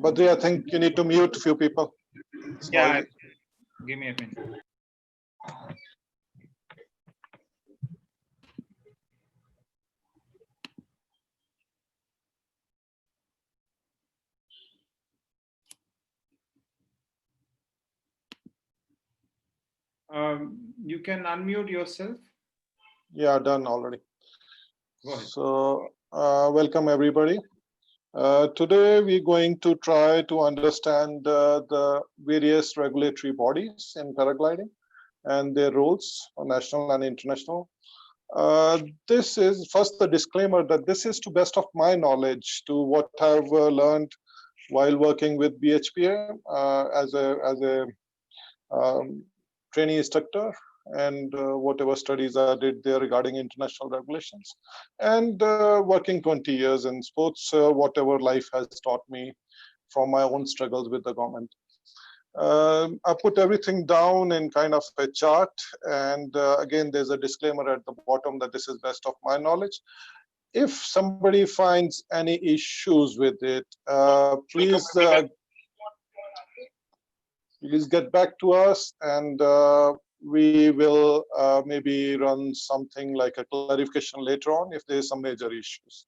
Badri, I think you need to mute a few people. It's Yeah, noisy. give me a minute. You can unmute yourself. Yeah, done already. Go ahead. So, welcome everybody. Today we're going to try to understand the various regulatory bodies in paragliding and their roles, national and international. This is first the disclaimer that this is to best of my knowledge, to what I've learned while working with BHPA as a trainee instructor, and whatever studies I did there regarding international regulations, and working 20 years in sports, whatever life has taught me from my own struggles with the government. I put everything down in kind of a chart, and again, there's a disclaimer at the bottom that this is best of my knowledge. If somebody finds any issues with it, please get back to us, and we will maybe run something like a clarification later on if there is some major issues.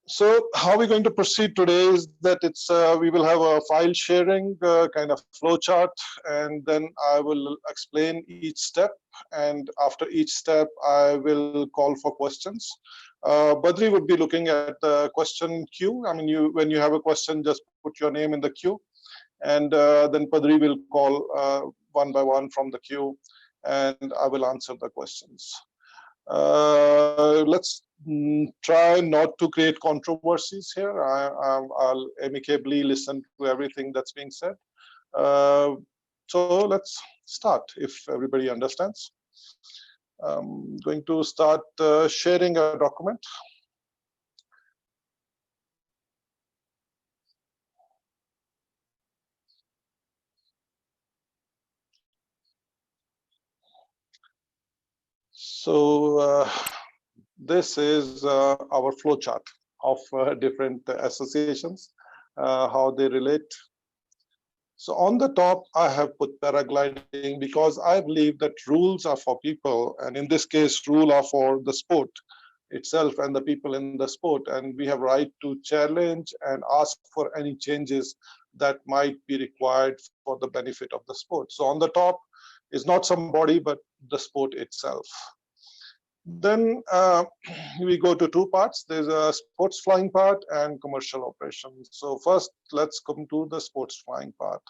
So how we're going to proceed today is that we will have a file sharing kind of flow chart, and then I will explain each step, and after each step I will call for questions. Badri would be looking at the question queue. I mean, when you have a question, just put your name in the queue, and then Padri will call one by one from the queue, and I will answer the questions. Let's try not to create controversies here. I'll amicably listen to everything that's being said. So let's start, if everybody understands. I'm going to start sharing a document. So this is our flow chart of different associations, how they relate. So on the top, I have put paragliding because I believe that rules are for people, and in this case, rules are for the sport itself and the people in the sport, and we have right to challenge and ask for any changes that might be required for the benefit of the sport. So on the top is not somebody, but the sport itself. Then we go to two parts. There's a sports flying part and commercial operations. So first, let's come to the sports flying part.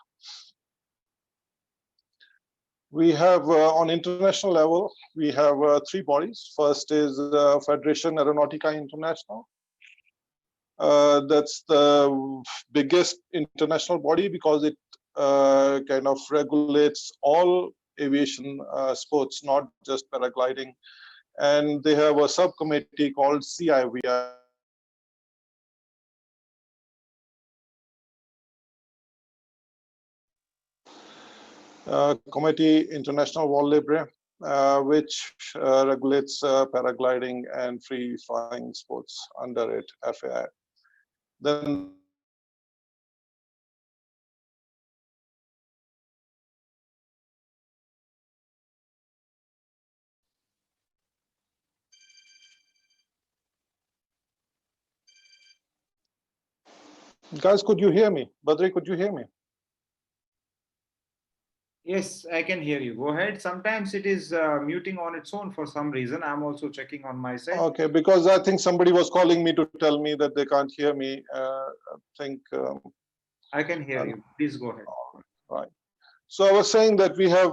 We have on international level, we have three bodies. First is Federation Aeronautica International. That's the biggest international body because it kind of regulates all aviation sports, not just paragliding. And they have a subcommittee called CIVL. Committee International Vol Libre, which regulates paragliding and free flying sports under it, FAI. Then guys, could you hear me? Badri, could you hear me? Yes, I can hear you. Go ahead. Sometimes it is muting on its own for some reason. I'm also checking on my side. Okay, because I think somebody was calling me to tell me that they can't hear me. I think I can hear you. Please go ahead. Right. So I was saying that we have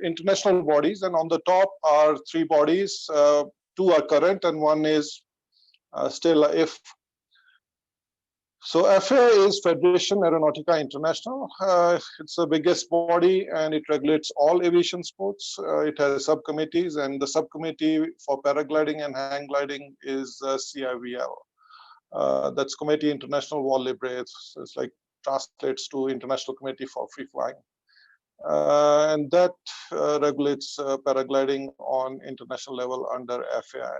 international bodies, and on the top are three bodies. Two are current, and one is still if. So FAA is Federation Aeronautica International. It's the biggest body, and it regulates all aviation sports. It has subcommittees, and the subcommittee for paragliding and hang gliding is CIVL. That's Committee International Vol Libre. It's like translates to International Committee for Free Flying. and that regulates paragliding on international level under FAI.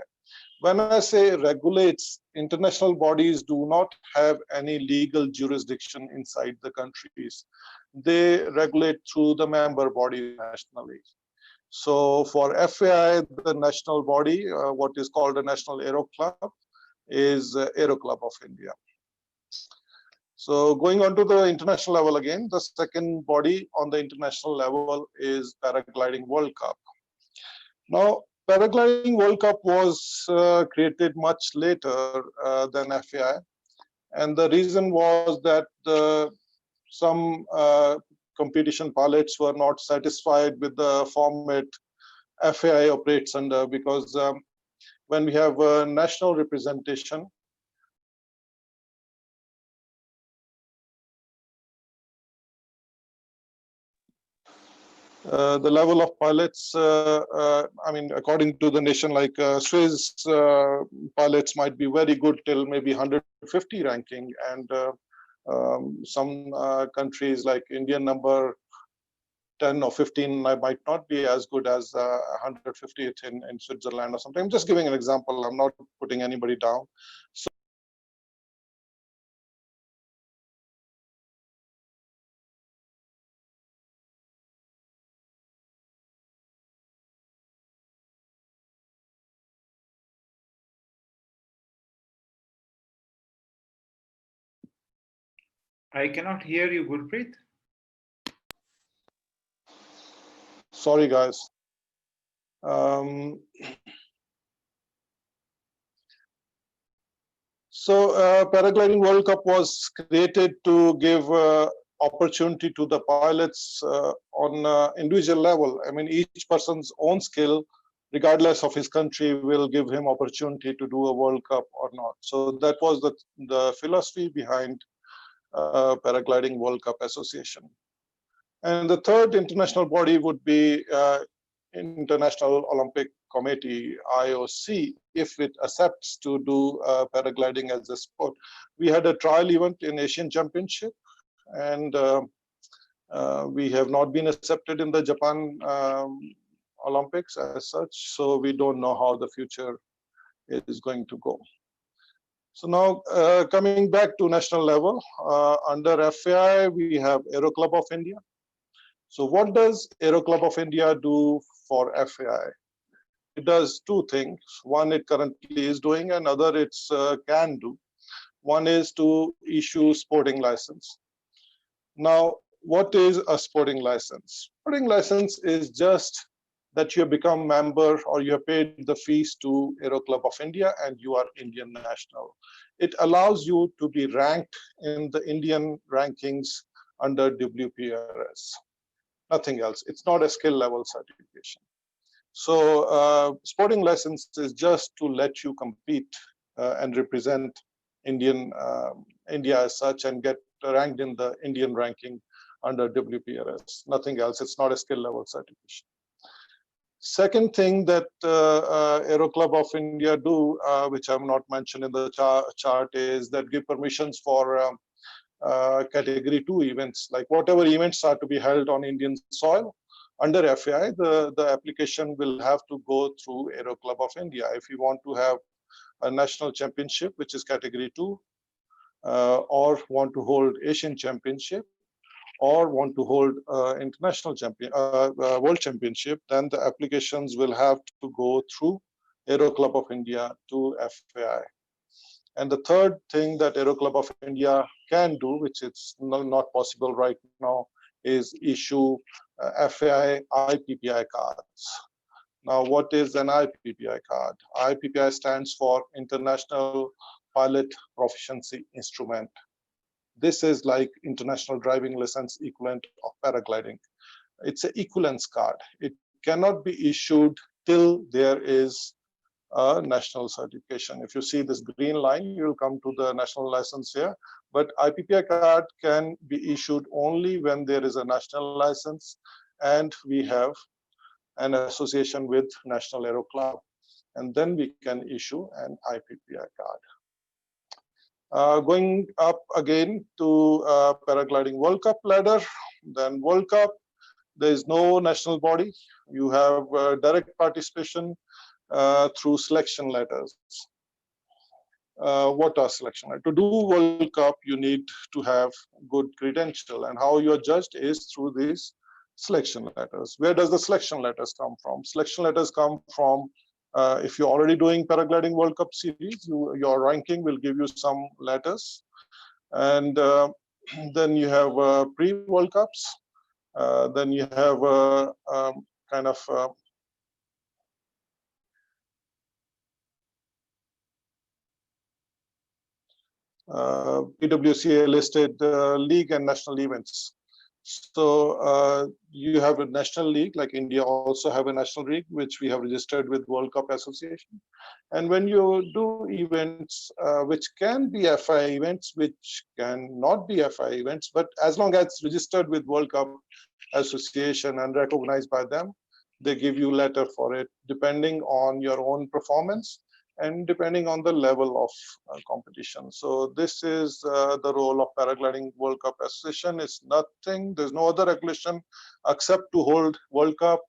When I say regulates, international bodies do not have any legal jurisdiction inside the countries. They regulate through the member bodies nationally. So for FAI, the national body, what is called a National Aero Club, is Aero Club of India. So going on to the international level again, the second body on the international level is Paragliding World Cup. Now, Paragliding World Cup was created much later than FAI, and the reason was that some competition pilots were not satisfied with the format FAI operates under, because when we have national representation, the level of pilots, I mean, according to the nation, like Swiss pilots might be very good till maybe 150 ranking, and some countries like Indian number 10 or 15 might not be as good as 150th in Switzerland or something. I'm just giving an example. I'm not putting anybody down. So I cannot hear you, Gurpreet. sorry, guys. Um, Paragliding World Cup was created to give opportunity to the pilots on individual level. I mean, each person's own skill, regardless of his country, will give him opportunity to do a World Cup or not. So that was the philosophy behind Paragliding World Cup Association. And the third international body would be International Olympic Committee, IOC, if it accepts to do paragliding as a sport. We had a trial event in Asian Championship, and we have not been accepted in the Japan Olympics as such, so we don't know how the future is going to go. So now coming back to national level, under FAI, we have Aero Club of India. So what does Aero Club of India do for FAI? It does two things. One, it currently is doing, another it's can do. One is to issue sporting license. Now, what is a sporting license? Sporting license is just that you have become member or you have paid the fees to Aero Club of India and you are Indian national. It allows you to be ranked in the Indian rankings under WPRS. Nothing else. It's not a skill level certification. So sporting license is just to let you compete and represent India as such and get ranked in the Indian ranking under WPRS. Nothing else. It's not a skill level certification. Second thing that Aero Club of India do, which I'm not mentioned in the chart, is that give permissions for category 2 events, like whatever events are to be held on Indian soil. Under FAI, the application will have to go through Aero Club of India. If you want to have a national championship, which is category 2, or want to hold Asian championship, or want to hold international world championship, then the applications will have to go through Aero Club of India to FAI. And the third thing that Aero Club of India can do, which is not possible right now, is issue FAI IPPI cards. Now, what is an IPPI card? IPPI stands for International Pilot Proficiency Instrument. This is like international driving license equivalent of paragliding. It's an equivalence card. It cannot be issued till there is a national certification. If you see this green line, you will come to the national license here. But IPPI card can be issued only when there is a national license and we have an association with National Aero Club. And then we can issue an IPPI card. Going up again to Paragliding World Cup ladder, then World Cup. There is no national body. You have direct participation through selection letters. What are selection letters? To do World Cup, you need to have good credential, and how you are judged is through these selection letters. Where does the selection letters come from? Selection letters come from if you're already doing Paragliding World Cup series, your ranking will give you some letters, and then you have pre-World Cups. Then you have kind of PWCA listed league and national events. So you have a national league, like India also have a national league, which we have registered with World Cup Association. And when you do events, which can be FI events, which can not be FI events, but as long as it's registered with World Cup Association and recognized by them, they give you letter for it, depending on your own performance and depending on the level of competition. So this is the role of Paragliding World Cup Association. It's nothing, there's no other regulation except to hold World Cup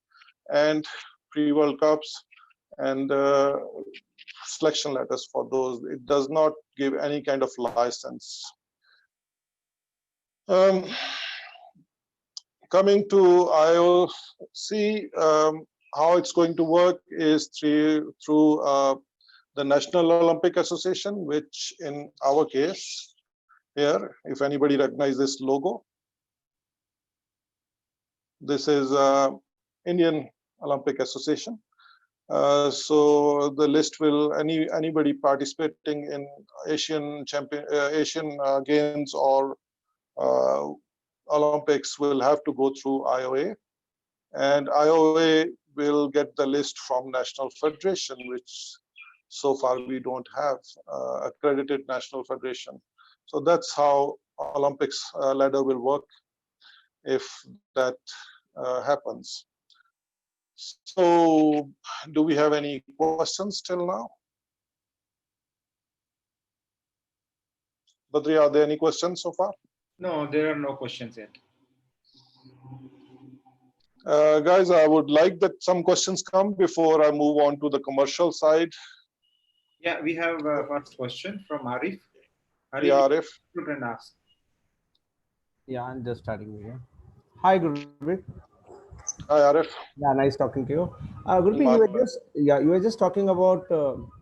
and pre-World Cups and selection letters for those. It does not give any kind of license. Coming to IOC, how it's going to work is through the National Olympic Association, which in our case here, if anybody recognizes this logo, this is Indian Olympic Association. So the list will anybody participating in Asian Games or Olympics will have to go through IOA, and IOA will get the list from National Federation, which so far we don't have accredited National Federation. So that's how Olympics ladder will work if that happens. So do we have any questions till now? Badri, are there any questions so far? No, there are no questions yet. Guys, I would like that some questions come before I move on to the commercial side. Yeah, we have first question from Arif. Yeah, Arif. You can ask. Yeah, I'm just starting here. Hi, Gurpreet. Hi, Arif. Yeah, nice talking to you. Gurpreet, you were just talking about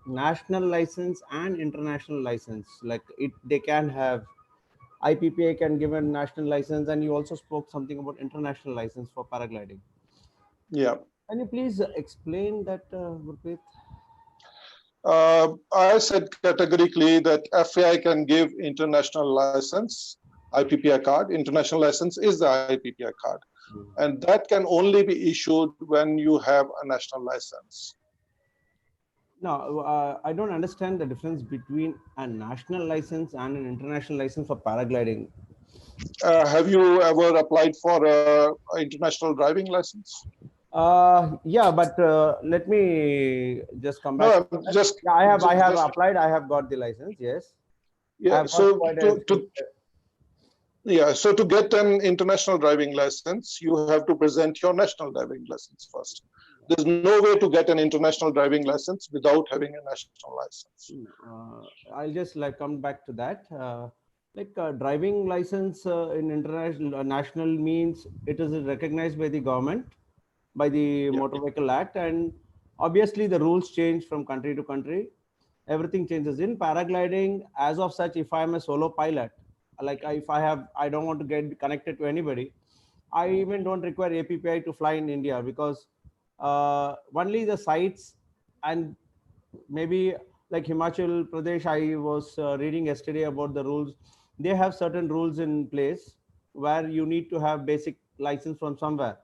national license and international license. Like they can have IPPA can give a national license, and you also spoke something about international license for paragliding. Yeah. Can you please explain that, Gurpreet? I said categorically that FAI can give international license, IPPI card. International license is the IPPI card. And that can only be issued when you have a national license. No, I don't understand the difference between a national license and an international license for paragliding. Have you ever applied for an international driving license? Yeah, but let me just come back. No, just yeah, I have applied. I have got the license. Yes. Yeah. So so to get an international driving license, you have to present your national driving license first. There's no way to get an international driving license without having a national license. I'll just come back to that. Driving license in international national means it is recognized by the government, by the Motor Vehicle Act, and obviously the rules change from country to country. Everything changes. In paragliding, as of such, if I'm a solo pilot, if I don't want to get connected to anybody, I even don't require APPI to fly in India, because only the sites, and maybe like Himachal Pradesh, I was reading yesterday about the rules. They have certain rules in place where you need to have basic license from somewhere.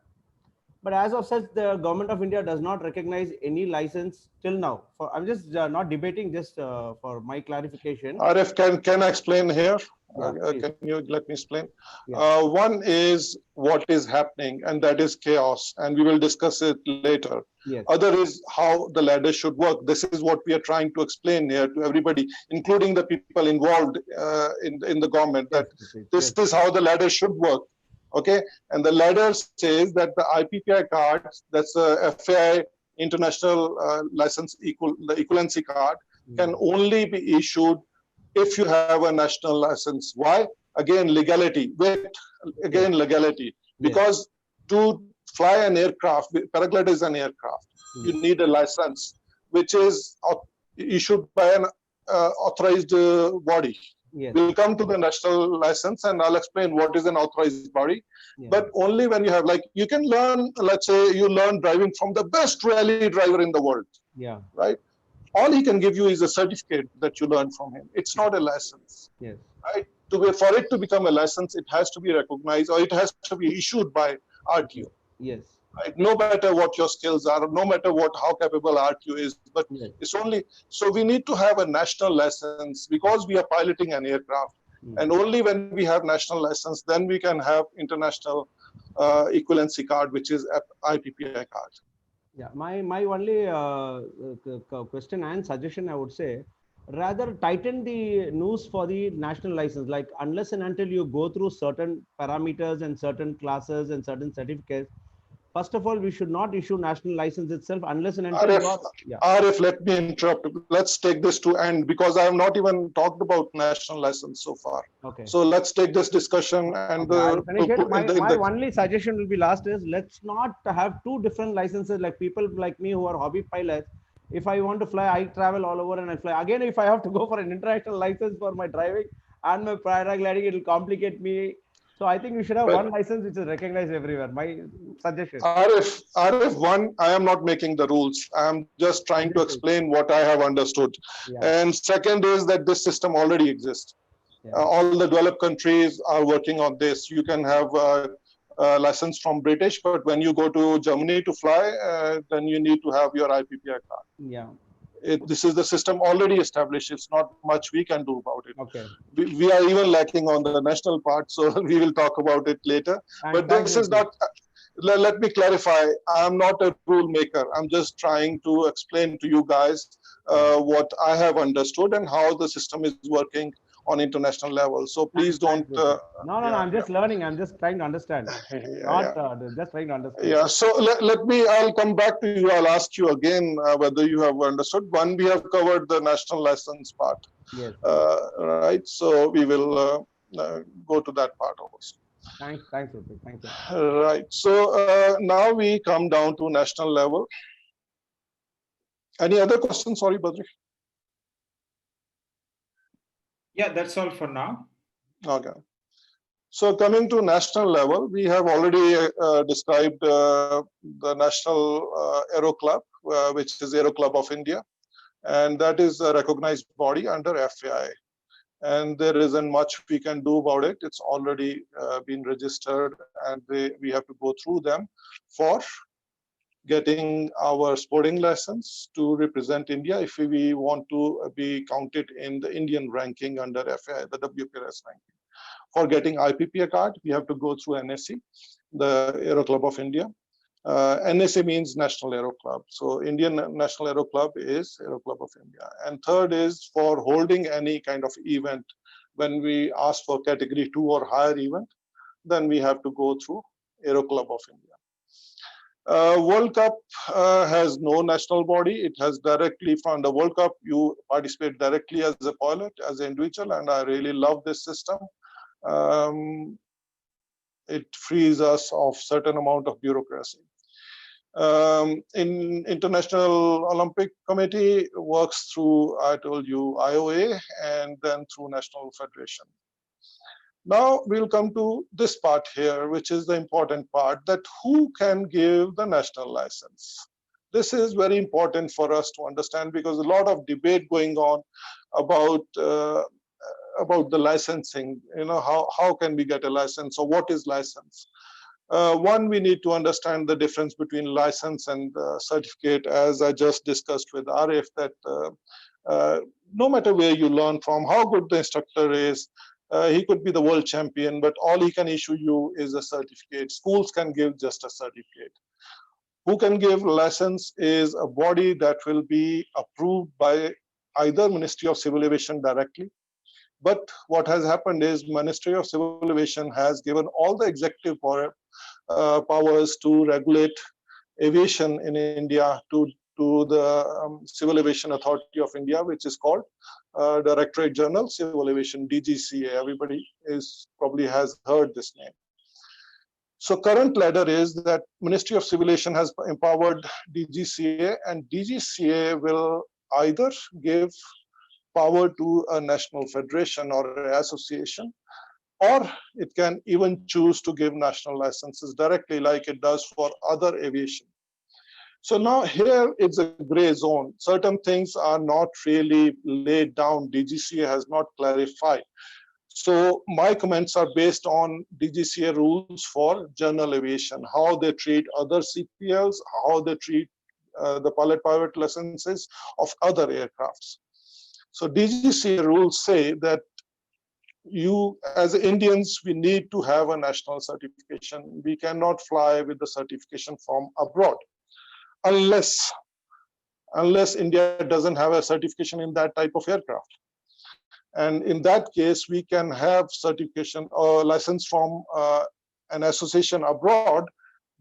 But as of such, the government of India does not recognize any license till now. I'm just not debating, just for my clarification. Arif, can I explain here? Yeah, can you let me explain? Yeah. One is what is happening, and that is chaos, and we will discuss it later. Yes. Other is how the ladder should work. This is what we are trying to explain here to everybody, including the people involved in the government, that this is how the ladder should work. Okay, and the ladder says that the IPPI card, that's a FAI international license the equivalency card, can only be issued if you have a national license. Why? Again, legality. Wait, again, legality. Because to fly an aircraft, paraglider is an aircraft, you need a license, which is issued by an authorized body. We'll come to the national license and I'll explain what is an authorized body. But only when you have, like, you can learn, let's say you learn driving from the best rally driver in the world. Right? All he can give you is a certificate that you learn from him. It's not a license. Right? For it to become a license, it has to be recognized or it has to be issued by RTO. Right? No matter what your skills are, no matter how capable RTO is, but it's only, so we need to have a national license because we are piloting an aircraft. And only when we have national license, then we can have international equivalency card, which is IPPI card. Yeah, my only question and suggestion, I would say, rather tighten the noose for the national license. Like, unless and until you go through certain parameters and certain classes and certain certificates, first of all, we should not issue national license itself unless and until RF, let me interrupt. Let's take this to end because I have not even talked about national license so far. Okay. So let's take this discussion and my only suggestion will be last is, let's not have two different licenses. Like, people like me who are hobby pilots, if I want to fly, I travel all over and I fly. Again, if I have to go for an international license for my driving and my paragliding, it will complicate me. So I think we should have one license which is recognized everywhere. My suggestion. RF, one, I am not making the rules. I am just trying to explain what I have understood. And second is that this system already exists. All the developed countries are working on this. You can have a license from British, but when you go to Germany to fly, then you need to have your IPPI card. This is the system already established. It's not much we can do about it. Okay. We are even lacking on the national part, so we will talk about it later. But this is not, let me clarify, I'm not a rule maker. I'm just trying to explain to you guys what I have understood and how the system is working on international level. So please don't. No, I'm just learning. I'm just trying to understand. Just trying to understand. Yeah. So I'll come back to you. I'll ask you again whether you have understood. One, we have covered the national license part. Yes. Right. So we will go to that part also. Thanks, Gurpreet. Thank you. Right. So now we come down to national level. Any other questions? Sorry, Badri. Yeah, that's all for now. Okay. So coming to national level, we have already described the National Aero Club, which is Aero Club of India, and that is a recognized body under FAI. And there isn't much we can do about it. It's already been registered, and we have to go through them for getting our sporting license to represent India if we want to be counted in the Indian ranking under FAI, the WPRS ranking. For getting IPPA card, we have to go through NSC, the Aero Club of India. NSA means National Aero Club. So Indian National Aero Club is Aero Club of India. And third is for holding any kind of event. When we ask for category 2 or higher event, then we have to go through Aero Club of India. World Cup has no national body. It has directly from the World Cup, you participate directly as a pilot, as an individual, and I really love this system. It frees us of certain amount of bureaucracy. In International Olympic Committee works through, I told you, IOA and then through National Federation. Now we'll come to this part here, which is the important part, that who can give the national license. This is very important for us to understand because a lot of debate going on about the licensing. You know, how can we get a license, or what is license? One, we need to understand the difference between license and certificate, as I just discussed with Arif, that no matter where you learn from, how good the instructor is, he could be the world champion, but all he can issue you is a certificate. Schools can give just a certificate. Who can give license is a body that will be approved by either Ministry of Civil Aviation directly, But what has happened is Ministry of Civil Aviation has given all the executive powers to regulate aviation in India to the Civil Aviation Authority of India, which is called Directorate General Civil Aviation, DGCA. Everybody probably has heard this name. So current ladder is that Ministry of Civil Aviation has empowered DGCA, and DGCA will either give power to a national federation or an association, or it can even choose to give national licenses directly like it does for other aviation. So now here it's a gray zone. Certain things are not really laid down. DGCA has not clarified. So my comments are based on DGCA rules for general aviation, how they treat other CPLs, how they treat the pilot licenses of other aircrafts. So DGCA rules say that you, as Indians, we need to have a national certification. We cannot fly with the certification from abroad unless India doesn't have a certification in that type of aircraft. And in that case, we can have certification or license from an association abroad,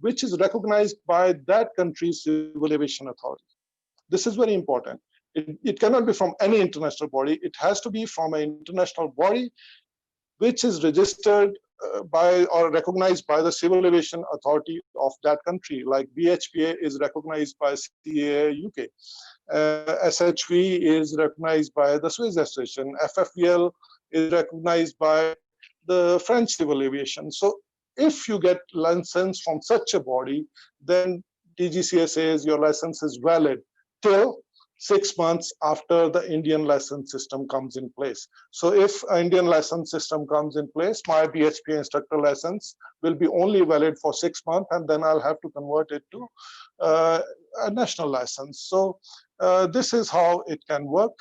which is recognized by that country's civil aviation authority. This is very important. It cannot be from any international body. It has to be from an international body which is registered by or recognized by the Civil Aviation Authority of that country, like BHPA is recognized by CAA UK. SHV is recognized by the Swiss Association. FFVL is recognized by the French Civil Aviation. So if you get license from such a body, then DGCA says your license is valid till 6 months after the Indian license system comes in place. So if an Indian license system comes in place, my BHPA instructor license will be only valid for 6 months, and then I'll have to convert it to a national license. So this is how it can work.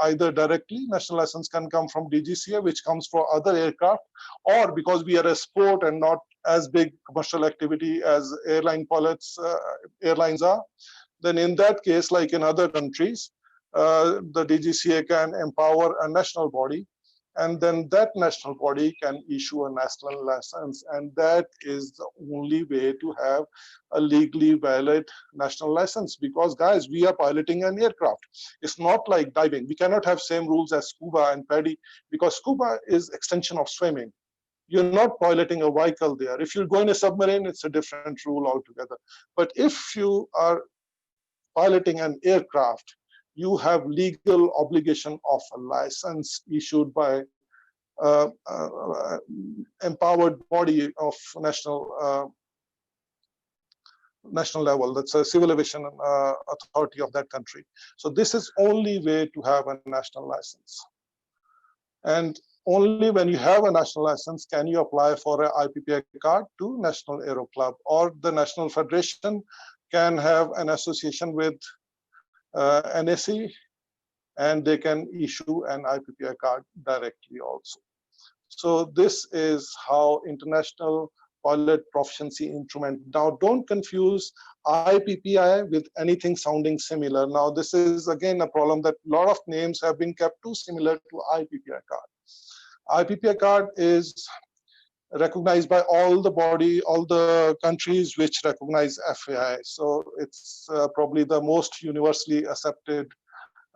Either directly, national license can come from DGCA, which comes for other aircraft, or because we are a sport and not as big commercial activity as airlines are, then in that case, like in other countries, the DGCA can empower a national body, and then that national body can issue a national license, and that is the only way to have a legally valid national license. Because guys, we are piloting an aircraft. It's not like diving. We cannot have same rules as scuba and paddy, because scuba is extension of swimming. You're not piloting a vehicle there. If you're going a submarine, it's a different rule altogether. But if you are piloting an aircraft, you have legal obligation of a license issued by empowered body of national level. That's a civil aviation authority of that country. So this is only way to have a national license. And only when you have a national license can you apply for an IPPI card to National Aero Club, or the National Federation can have an association with NAC, and they can issue an IPPI card directly also. So this is how International Pilot Proficiency Instrument. Now, don't confuse IPPI with anything sounding similar. Now, this is again a problem that a lot of names have been kept too similar to IPPI card. IPPI card is recognized by all the countries which recognize FAI. So it's probably the most universally accepted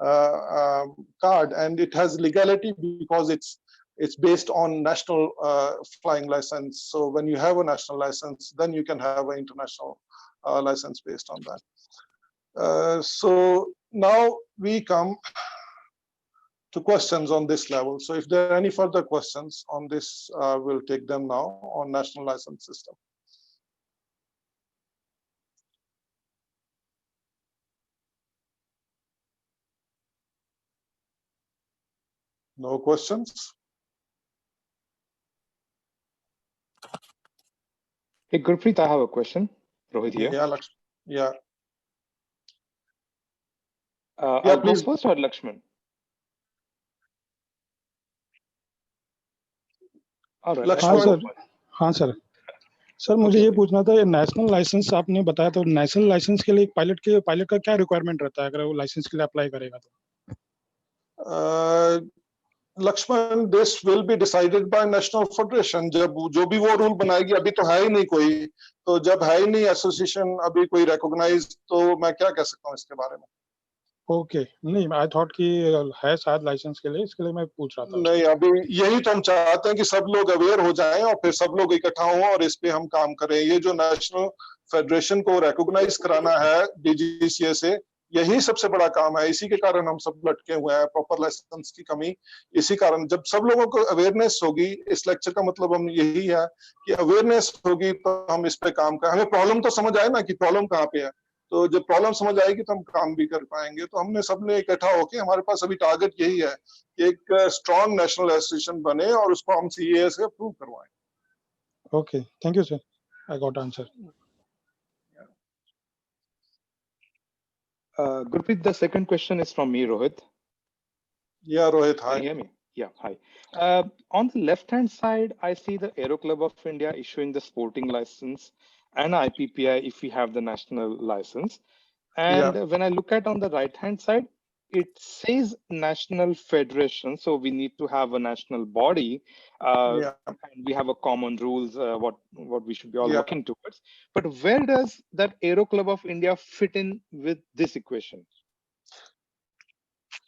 card, and it has legality because it's based on national flying license. So when you have a national license, then you can have an international license based on that. So now we come to questions on this level. So if there are any further questions on this, we'll take them now on national license system. No questions? Hey, Gurpreet, I have a question. Rohit here. Yeah, yeah. I'll go first, or Lakshman? हाँ sir मुझे ये पूछना था, ये national licence आपने बताया, तो national licence के लिए पायलट का क्या रिक्वायरमेंट रहता है अगर वो लाइसेंस के लिए अप्लाई करेगा तो? Laxman, this will be decided by national federation. जब जो भी वो रूल बनाएगी, अभी तो है ही नहीं कोई, तो जब है ही नहीं एसोसिएशन अभी कोई रिकॉग्नाइज, तो मैं क्या कह सकता हूँ इसके बारे में. ओके, नहीं आई थॉट कि है शायद लाइसेंस के लिए, इसके लिए मैं पूछ रहा था. नहीं, अभी यही तो हम चाहते हैं कि सब लोग अवेयर हो जाएं और फिर सब लोग इकट्ठा हों और इस पे हम काम करें. ये जो नेशनल फेडरेशन को रिकॉग्नाइज कराना है डीजीसीए से, यही सबसे बड़ा काम है. इसी के कारण हम सब लटके हुए हैं, प्रॉपर लाइसेंस की कमी. इसी कारण जब सब लोगों को अवेयरनेस होगी, इस लेक्चर का मतलब हम यही है कि अवेयरनेस होगी तो हम इस पे काम करें. हमें प्रॉब्लम तो समझ आए ना कि प्रॉब्लम कहाँ पे है, तो जब प्रॉब्लम समझ आएगी तो हम काम भी कर पाएंगे. तो हमने सबने इकट्ठा होके, हमारे पास अभी टारगेट यही है कि एक स्ट्रॉन्ग नेशनल एसोसिएशन बने और उसको हम सीए से अप्रूव करवाएं. Okay, thank you sir, I got answer. Gurpreet, the second question is from me, Rohit. Yeah, Rohit, Can hi. you hear me? Yeah, hi. On the left-hand side, I see the Aero Club of India issuing the sporting license and IPPI if we have the national license. And when I look at on the right-hand side, it says National Federation. So we need to have a national body. And we have a common rules, what we should be all working towards. But where does that Aero Club of India fit in with this equation?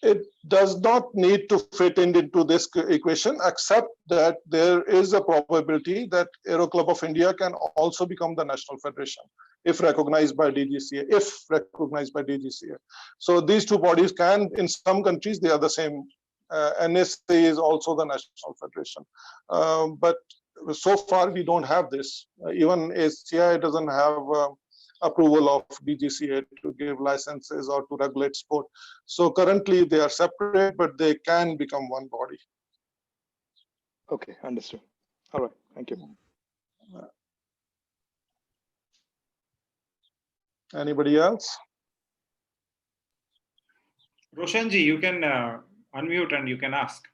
It does not need to fit into this equation, except that there is a probability that Aero Club of India can also become the national federation if recognized by DGCA. So these two bodies can, in some countries, they are the same. NSA is also the national federation, but so far we don't have this. Even ACI doesn't have approval of DGCA to give licenses or to regulate sport. So currently they are separate, but they can become one body. Okay, understood. All right, thank you. Anybody else? Roshanji, you can unmute and you can ask.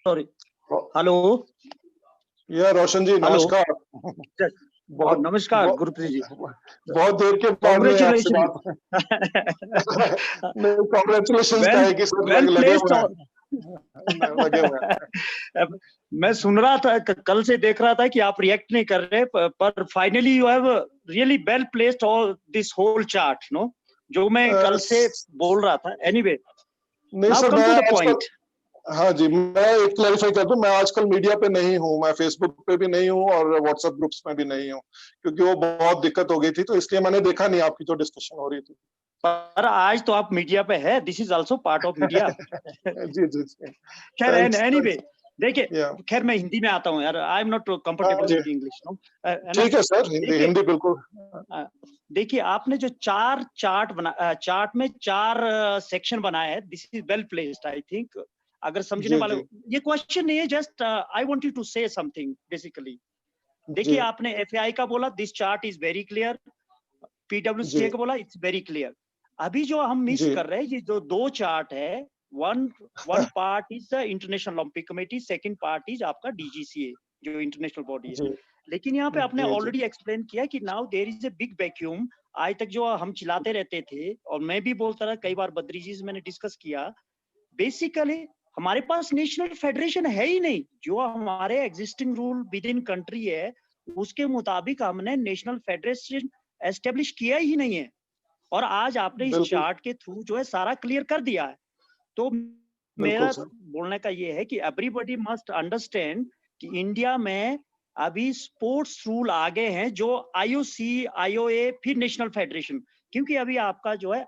Sorry. Hello. Yeah, Roshan ji, नमस्कार. बहुत नमस्कार गुरप्रीत जी. बहुत देर के बाद में आपसे बात. Congratulations है कि सब लगे हुए हैं. मैं सुन रहा था, कल से देख रहा था कि आप रिएक्ट नहीं कर रहे, पर finally you have really well placed all this whole chart, no, जो मैं कल से बोल रहा था. Anyway, now come to the point. हाँ जी, मैं एक क्लैरिफाई कर दूं, मैं आजकल मीडिया पे नहीं हूँ, मैं फेसबुक पे भी नहीं हूँ और व्हाट्सएप ग्रुप्स में भी नहीं हूँ, क्योंकि वो बहुत दिक्कत हो गई थी, तो इसलिए मैंने देखा नहीं आपकी जो डिस्कशन हो रही थी. पर आज तो आप मीडिया पे है, this is also part of media. जी जी जी. खैर, एनीवे, देखिए, खैर मैं हिंदी में आता हूँ यार, I am not comfortable with English, no. ठीक है सर, हिंदी बिल्कुल. देखिए, आपने जो चार्ट में 4 सेक्शन बनाए हैं, this is well placed. I think अगर समझने वाले, ये क्वेश्चन नहीं है, just I want you to say something basically. देखिए, आपने एफएआई का बोला, this chart is very clear. PWCA का बोला, इट्स वेरी क्लियर. अभी जो हम मिस कर रहे हैं, ये जो 2 चार्ट है, one part is the International Olympic Committee, second part is आपका डीजीसीए जो इंटरनेशनल बॉडी है. लेकिन यहाँ पे आपने ऑलरेडी एक्सप्लेन किया कि now there is a big vacuum. आज तक जो हम चिल्लाते रहते थे, और मैं भी बोलता रहा, कई बार बद्री जी से मैंने डिस्कस किया, बेसिकली हमारे पास नेशनल फेडरेशन है ही नहीं. जो हमारे existing rule with in country है, उसके मुताबिक हमने नेशनल फेडरेशन एस्टेब्लिश किया ही नहीं है. और आज आपने इस चार्ट के थ्रू जो है सारा क्लियर कर दिया है. तो मेरा बोलने का ये है कि एवरीबॉडी मस्ट अंडरस्टैंड कि इंडिया में अभी स्पोर्ट्स रूल आ गए हैं, जो आईओसी, आईओए, फिर नेशनल फेडरेशन, क्योंकि अभी आपका जो है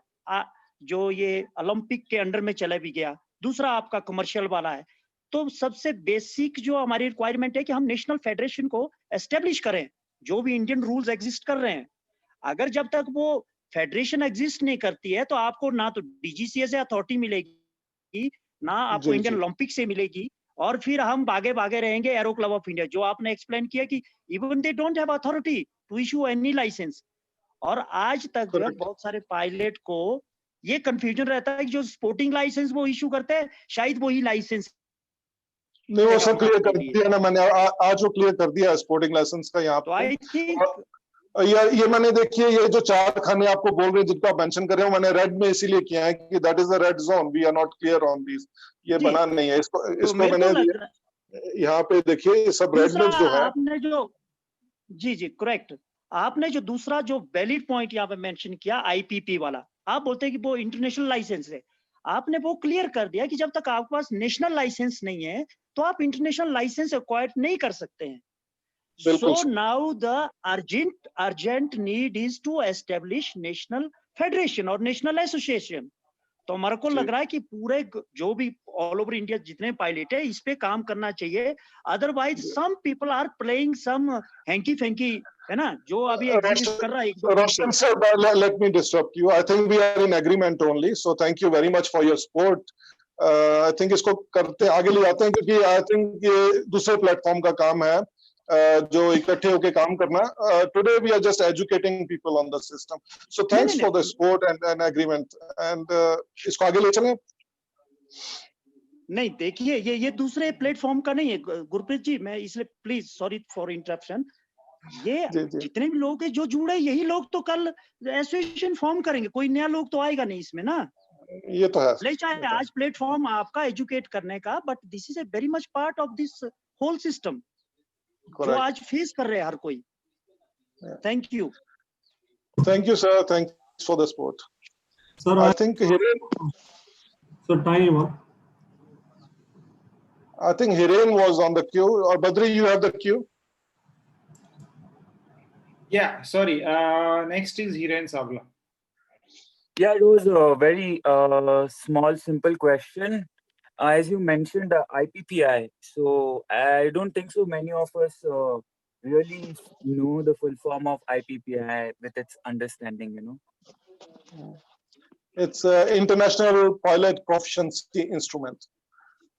जो ये ओलंपिक के अंडर में चला भी गया, दूसरा आपका कमर्शियल वाला है. तो सबसे बेसिक जो हमारी रिक्वायरमेंट है कि हम नेशनल फेडरेशन को एस्टेब्लिश करें, जो भी इंडियन रूल्स एग्जिस्ट कर रहे हैं. अगर जब तक वो फेडरेशन एग्जिस्ट नहीं करती है, तो आपको ना तो डीजीसीए से अथॉरिटी मिलेगी, ना आपको इंडियन ओलंपिक से मिलेगी, और फिर हम भागे रहेंगे एरो क्लब ऑफ इंडिया, जो आपने एक्सप्लेन किया कि even they don't have authority to issue any licence. और आज तक जो है बहुत सारे पायलट को ये कंफ्यूजन रहता है कि जो स्पोर्टिंग लाइसेंस वो इशू करते हैं, शायद वही लाइसेंस नहीं, वो सब क्लियर कर दिया ना मैंने, आज वो क्लियर कर दिया स्पोर्टिंग लाइसेंस का यहाँ पे. तो आई थिंक ये मैंने देखिए ये जो 4 खाने आपको बोल रहे हैं जिनको आप मेंशन कर रहे हो, मैंने रेड में इसीलिए किया है कि that is the red zone, we are not clear on this, ये जी, बना नहीं है। इसको तो मेरे मैंने को लग रहा यहाँ पे देखिए सब रेड दूसरा में जो है। आपने जो जी करेक्ट, आपने जो दूसरा जो वैलिड पॉइंट यहाँ पे मेंशन किया आईपीपी वाला, आप बोलते हैं कि वो इंटरनेशनल लाइसेंस है, आपने वो क्लियर कर दिया कि जब तक आपके पास नेशनल लाइसेंस नहीं है तो आप इंटरनेशनल लाइसेंस एक्वायर नहीं कर सकते हैं। बिल्कुल So now the urgent need is to establish national federation or national association. तो हमारे को लग रहा है कि पूरे जो भी ऑल ओवर इंडिया जितने पायलट है इस पे काम करना चाहिए, otherwise some people are playing some hanky panky, है ना, जो अभी एग्जिस्ट कर रहा है 1-2 दिन से। Roshan sir, let me disrupt you. I think we are in agreement only. So thank you very much for your support. I think इसको करते आगे ले जाते हैं क्योंकि I think ये दूसरे प्लेटफॉर्म का काम है जो इकट्ठे होके काम करना। Today we are just educating people on the system. So thanks for the support and agreement. And इसको आगे ले चलें। नहीं देखिए ये दूसरे प्लेटफॉर्म का नहीं है गुरप्रीत जी, मैं इसलिए प्लीज सॉरी फॉर इंटरप्शन, ये जितने भी लोग हैं जो जुड़े यही लोग तो कल एसोसिएशन फॉर्म करेंगे, कोई नया लोग तो आएगा नहीं इसमें ना। ये तो है, ले चाहे आज प्लेटफॉर्म आपका एजुकेट करने का, but this is a very much part of this whole system जो आज फेस कर रहे हैं हर कोई। Thank you sir, thanks for the support sir. I think sir time, I think Hiren was on the queue, or Badri, you have the queue. Yeah, sorry. Next is Hiren Savla. Yeah, it was a very small, simple question. As you mentioned, IPPI. So I don't think so many of us really know the full form of IPPI with its understanding, you know. It's International Pilot Proficiency Instrument.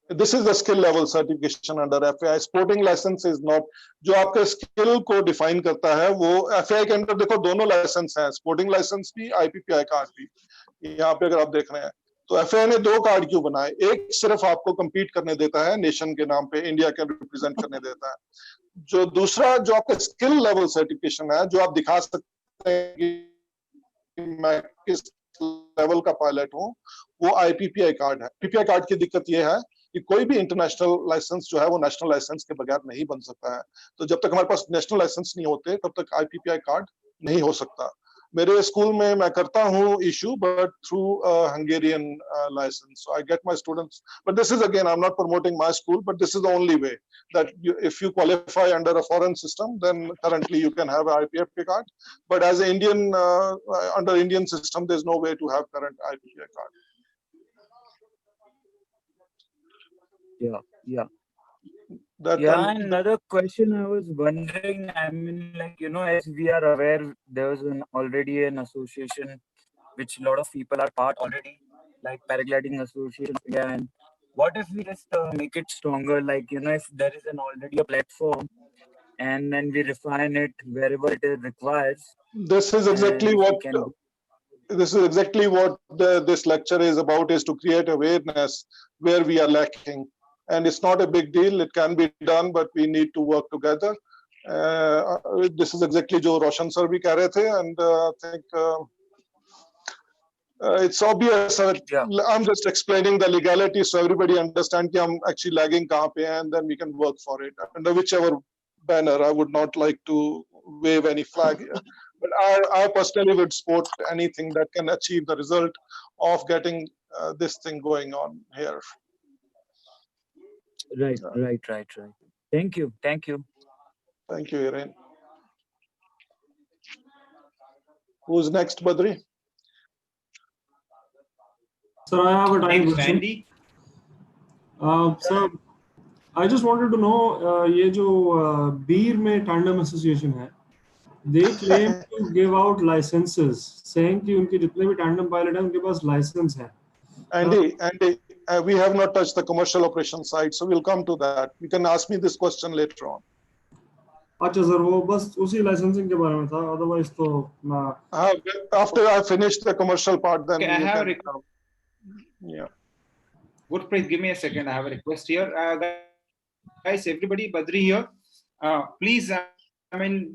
This is the skill level certification under FAI. Sporting license is not, जो आपके skill को define करता है वो FAI के अंदर देखो दोनों लाइसेंस हैं, स्पोर्टिंग लाइसेंस भी, IPPI कार्ड भी। यहाँ पे अगर आप देख रहे हैं तो FAI ने 2 कार्ड क्यों बनाए, एक सिर्फ आपको compete करने देता है नेशन के नाम पे, इंडिया के रिप्रेजेंट करने देता है, जो दूसरा जो आपका स्किल लेवल सर्टिफिकेशन है, जो आप दिखा सकते हैं कि मैं किस लेवल का पायलट हूँ, वो IPPI कार्ड है। PPI कार्ड की दिक्कत ये है कि कोई भी इंटरनेशनल लाइसेंस जो है वो नेशनल लाइसेंस के बगैर नहीं बन सकता है। तो जब तक हमारे पास नेशनल लाइसेंस नहीं होते तब तक IPPI कार्ड नहीं हो सकता। मेरे स्कूल में मैं करता हूँ issue, but through Hungarian licence, so I get my students, but this is again, I'm not promoting my school, but this is the only way that if you qualify under a foreign system, then currently you can have an IPPI card, but as an Indian under Indian system, there's no way to have current IPPI card. Yeah. And another question I was wondering, I mean, like, you know, as we are aware, there was already an association which a lot of people are part already, like Paragliding Association. And what if we just make it stronger, like, you know, if there is already a platform and then we refine it wherever it requires. This is exactly what this lecture is about, is to create awareness where we are lacking. And it's not a big deal, it can be done, but we need to work together. This is exactly जो रोशन sir भी कह रहे थे, and I think it's obvious. I'm just explaining the legality so everybody understand कि हम actually lagging कहाँ पे हैं, and then we can work for it under whichever banner. I would not like to wave any flag here, but I personally would support anything that can achieve the result of getting this thing going on here. Right. Thank you, Irene. Who's next, Badri? Sir, I have a time question. Andy. Sir, I just wanted to know, ये जो बीर में tandem association है, they claim to give out licenses, saying कि उनके जितने भी tandem pilot हैं उनके पास license है. Andy, we have not touched the commercial operation side, so we'll come to that. You can ask me this question later on. अच्छा sir, वो बस उसी licensing के बारे में था, otherwise तो after I finish the commercial part, then okay, I have yeah. Gurpreet, give me a second. I have a request here, guys. Everybody, Badri here. Please I mean,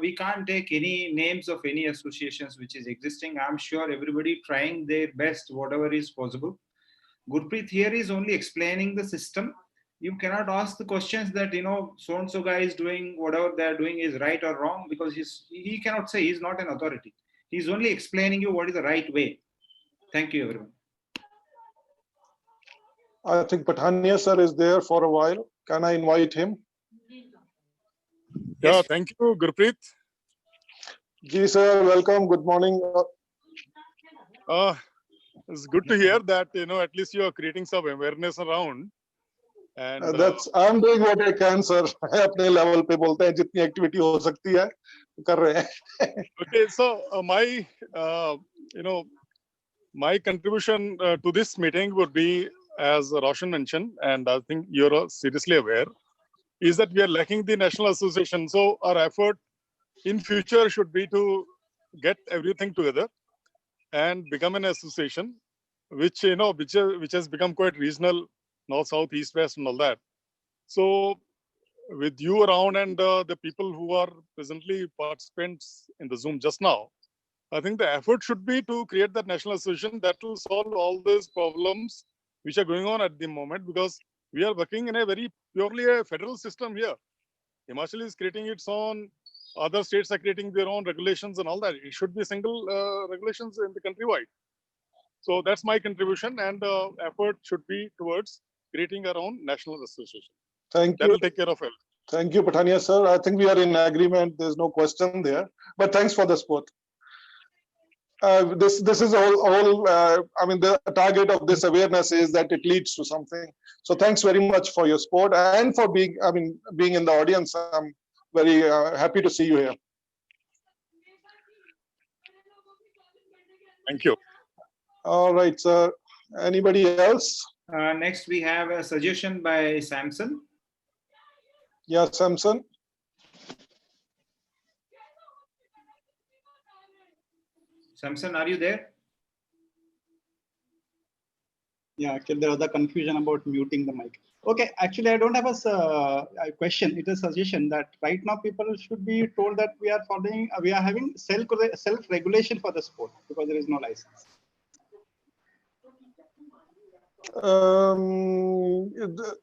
we can't take any names of any associations which is existing. I'm sure everybody trying their best, whatever is possible. Gurpreet here is only explaining the system. You cannot ask the questions that, so-and-so guy is doing whatever they're doing is right or wrong, because he cannot say. He's not an authority. He's only explaining you what is the right way. Thank you, everyone. I think Pathania sir is there for a while. Can I invite him? Yeah, thank you, Gurpreet. Ji sir, welcome. Good morning. It's good to hear that, at least you are creating some awareness around. And I'm doing what I can, sir. मैं अपने level पे बोलते हैं जितनी activity हो सकती है कर रहे हैं. Okay, so my contribution to this meeting would be, as Roshan mentioned, and I think you're seriously aware, is that we are lacking the national association. So our effort in future should be to get everything together and become an association, which has become quite regional, north, south, east, west, and all that. So with you around and the people who are presently participants in the Zoom just now, I think the effort should be to create that national association that will solve all these problems which are going on at the moment, because we are working in a very purely a federal system here. Himachal is creating its own, other states are creating their own regulations and all that. It should be single regulations in the countrywide. So that's my contribution, and effort should be towards creating our own national association. Thank you. That will take care of it. Thank you, Pathania sir. I think we are in agreement. There's no question there. But thanks for the support. This is all. I mean, the target of this awareness is that it leads to something. So thanks very much for your support and for being in the audience. I'm very happy to see you here. Thank you. All right, sir. Anybody else? Next, we have a suggestion by Samson. Yeah, Samson. Samson, are you there? Yeah, actually there was a confusion about muting the mic. Okay, actually I don't have a question. It is a suggestion that right now people should be told that we are having self-regulation for the sport because there is no license. The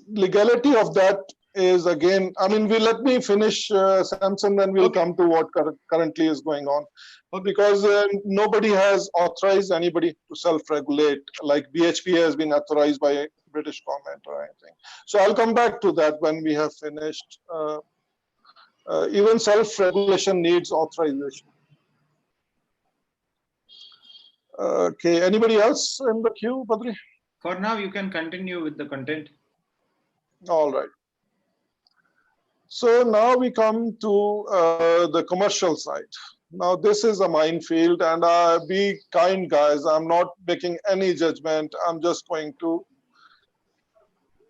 legality of that is, again, I mean, let me finish, Samson, then we'll come to what currently is going on. Because nobody has authorized anybody to self-regulate, like BHP has been authorized by British government or anything. So I'll come back to that when we have finished. Even self-regulation needs authorization. Okay, anybody else in the queue, Badri? For now, you can continue with the content. All right. So now we come to the commercial side. Now this is a minefield, and be kind, guys. I'm not making any judgment. I'm just going to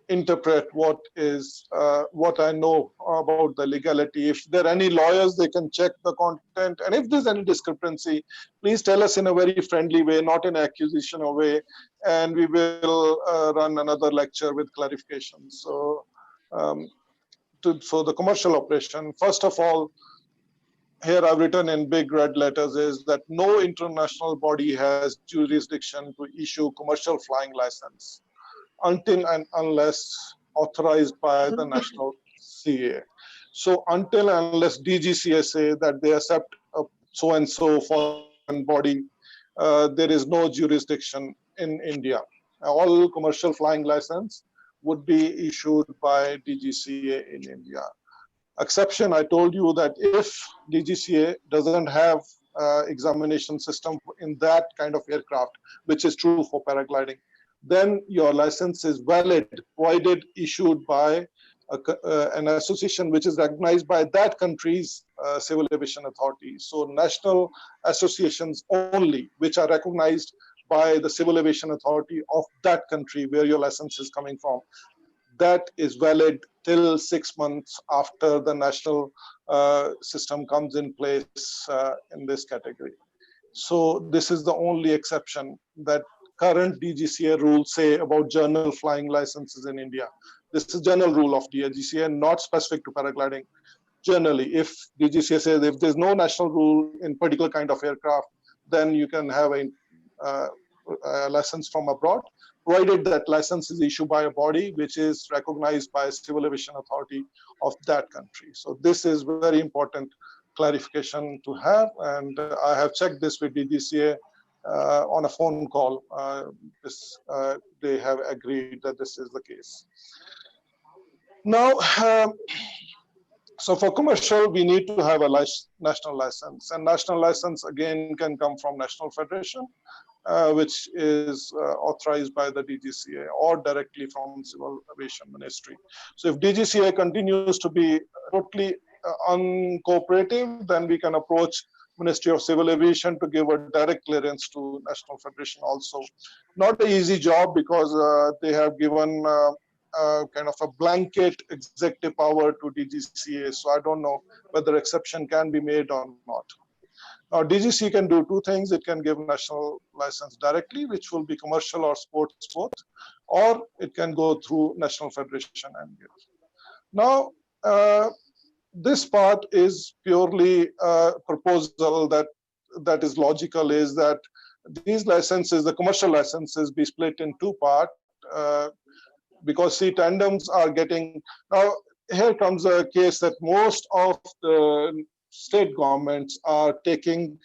interpret what I know about the legality. If there are any lawyers, they can check the content. And if there's any discrepancy, please tell us in a very friendly way, not in an accusational way. And we will run another lecture with clarifications. So for the commercial operation, first of all, here I've written in big red letters is that no international body has jurisdiction to issue commercial flying license until and unless authorized by the national CA. So until and unless DGCA say that they accept a so-and-so foreign body, there is no jurisdiction in India. All commercial flying license would be issued by DGCA in India. Exception, I told you that if DGCA doesn't have examination system in that kind of aircraft, which is true for paragliding, then your license is valid, provided issued by an association which is recognized by that country's civil aviation authority. So national associations only, which are recognized by the civil aviation authority of that country where your license is coming from, that is valid till 6 months after the national system comes in place in this category. So this is the only exception that current DGCA rules say about general flying licenses in India. This is general rule of DGCA, not specific to paragliding. generally, if DGCA says if there's no national rule in particular kind of aircraft, then you can have a license from abroad, provided that license is issued by a body which is recognized by a civil aviation authority of that country. So this is very important clarification to have, and I have checked this with DGCA on a phone call. They have agreed that this is the case. Now, so for commercial, we need to have a national license, and national license again can come from national federation, which is authorized by the DGCA or directly from Civil Aviation Ministry. So if DGCA continues to be totally uncooperative, then we can approach Ministry of Civil Aviation to give a direct clearance to National Federation also. Not an easy job because they have given kind of a blanket executive power to DGCA. So I don't know whether exception can be made or not. Now, DGC can do two things. It can give national license directly, which will be commercial or sports both, or it can go through National Federation and give. Now, this part is purely a proposal that is logical, is that these licenses, the commercial licenses, be split in two parts, because see, tandems are getting, now here comes a case that most of the state governments are taking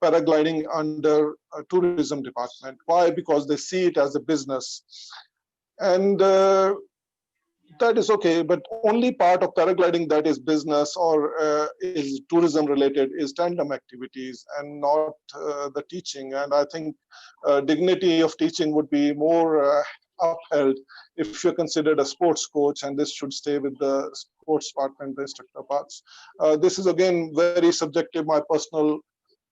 paragliding under a tourism department. Why? Because they see it as a business. And that is okay, but only part of paragliding that is business or is tourism related is tandem activities and not the teaching. And I think dignity of teaching would be more upheld if you're considered a sports coach, and this should stay with the sports department, the instructor parts. This is again very subjective, my personal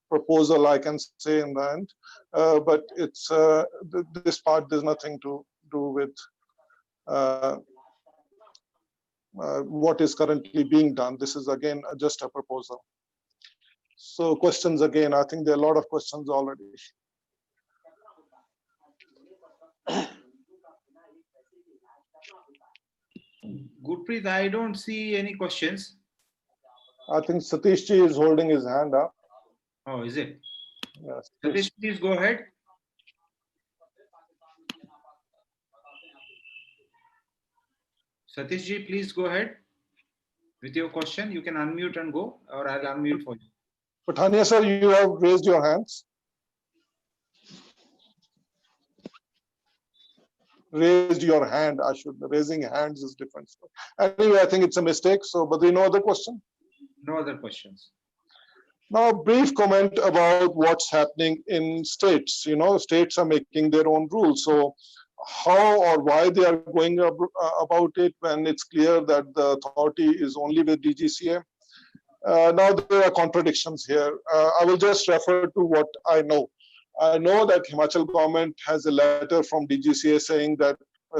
proposal, I can say in the end, but it's this part, there's nothing to do with what is currently being done. This is again just a proposal. So questions again, I think there are a lot of questions already. Gurpreet, I don't see any questions. I think Satish ji is holding his hand up. Oh, is it? Yes. Satish, please go ahead. Satish ji, please go ahead with your question. You can unmute and go, or I'll unmute for you. Pathania sir, you have raised your hands. Raised your hand, I should. Raising hands is different. Anyway, I think it's a mistake. So, but no other question? No other questions. Now, a brief comment about what's happening in states. You know, states are making their own rules. So, how or why they are going about it when it's clear that the authority is only with DGCA? Now, there are contradictions here. I will just refer to what I know. I know that Himachal government has a letter from DGCA saying that,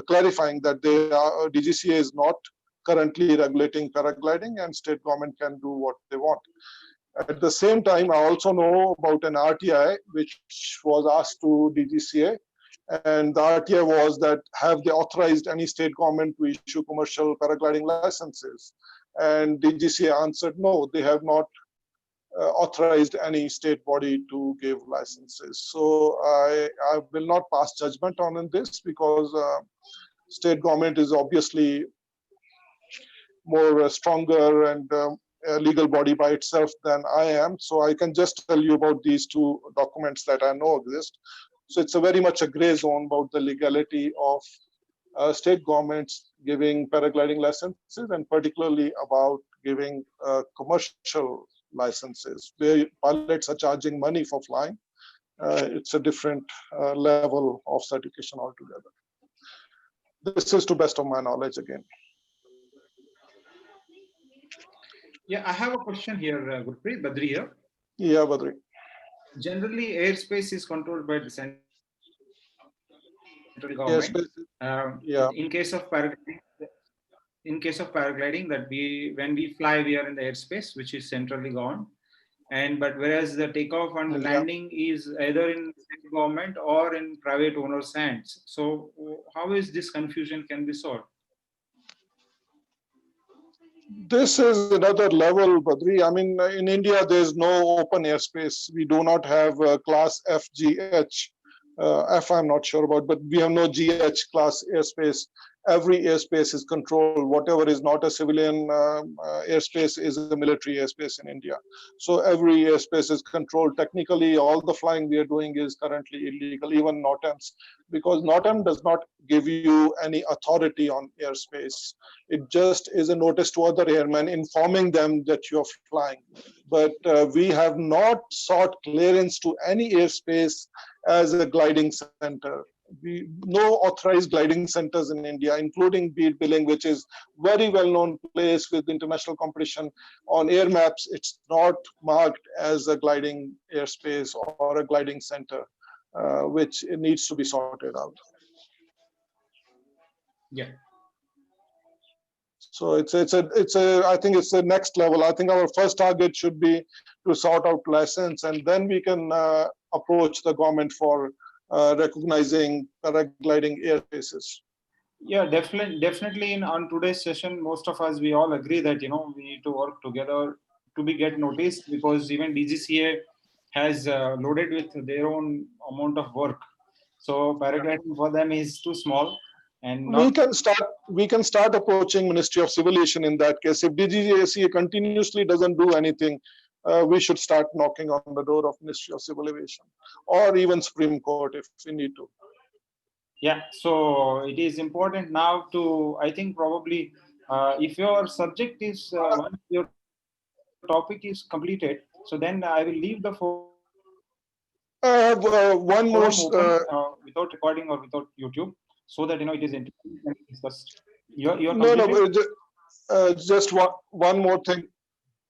clarifying that DGCA is not currently regulating paragliding and state government can do what they want. At the same time, I also know about an RTI which was asked to DGCA, and the RTI was that have they authorized any state government to issue commercial paragliding licenses? And DGCA answered no, they have not authorized any state body to give licenses. So I will not pass judgment on this because state government is obviously more stronger and a legal body by itself than I am. So I can just tell you about these two documents that I know exist. So it's a very much a gray zone about the legality of state governments giving paragliding licenses, and particularly about giving commercial licenses where pilots are charging money for flying. It's a different level of certification altogether. This is to best of my knowledge again. Yeah, I have a question here, Gurpreet. Badri here. Yeah, Badri. Generally, airspace is controlled by the central government. Yeah. In case of paragliding, that when we fly, we are in the airspace, which is centrally governed. But whereas the takeoff and the landing is either in state government or in private owners' hands. So how is this confusion can be solved? This is another level, Badri. I mean, in India, there's no open airspace. We do not have class FGH. F, I'm not sure about, but we have no GH class airspace. Every airspace is controlled. Whatever is not a civilian airspace is a military airspace in India. So every airspace is controlled. Technically, all the flying we are doing is currently illegal, even NOTAMs, because NOTAM does not give you any authority on airspace. It just is a notice to other airmen informing them that you're flying. But we have not sought clearance to any airspace as a gliding center. No authorized gliding centers in India, including Bir-Billing, which is very well-known place with international competition. On air maps, it's not marked as a gliding airspace or a gliding center, which needs to be sorted out. Yeah. So I think it's the next level. I think our first target should be to sort out license, and then we can approach the government for recognizing paragliding airspaces. Yeah, definitely. On today's session, most of us, we all agree that we need to work together to get noticed, because even DGCA has loaded with their own amount of work. So paragliding for them is too small. And we can start approaching Ministry of Civil Aviation in that case. If DGCA continuously doesn't do anything, we should start knocking on the door of Ministry of Civil Aviation, or even Supreme Court if we need to. Yeah, so it is important now to, I think probably, if your subject is, once your topic is completed, so then I will leave the forum one more open, without recording or without YouTube, so that it is interesting and discussed. Just one more thing.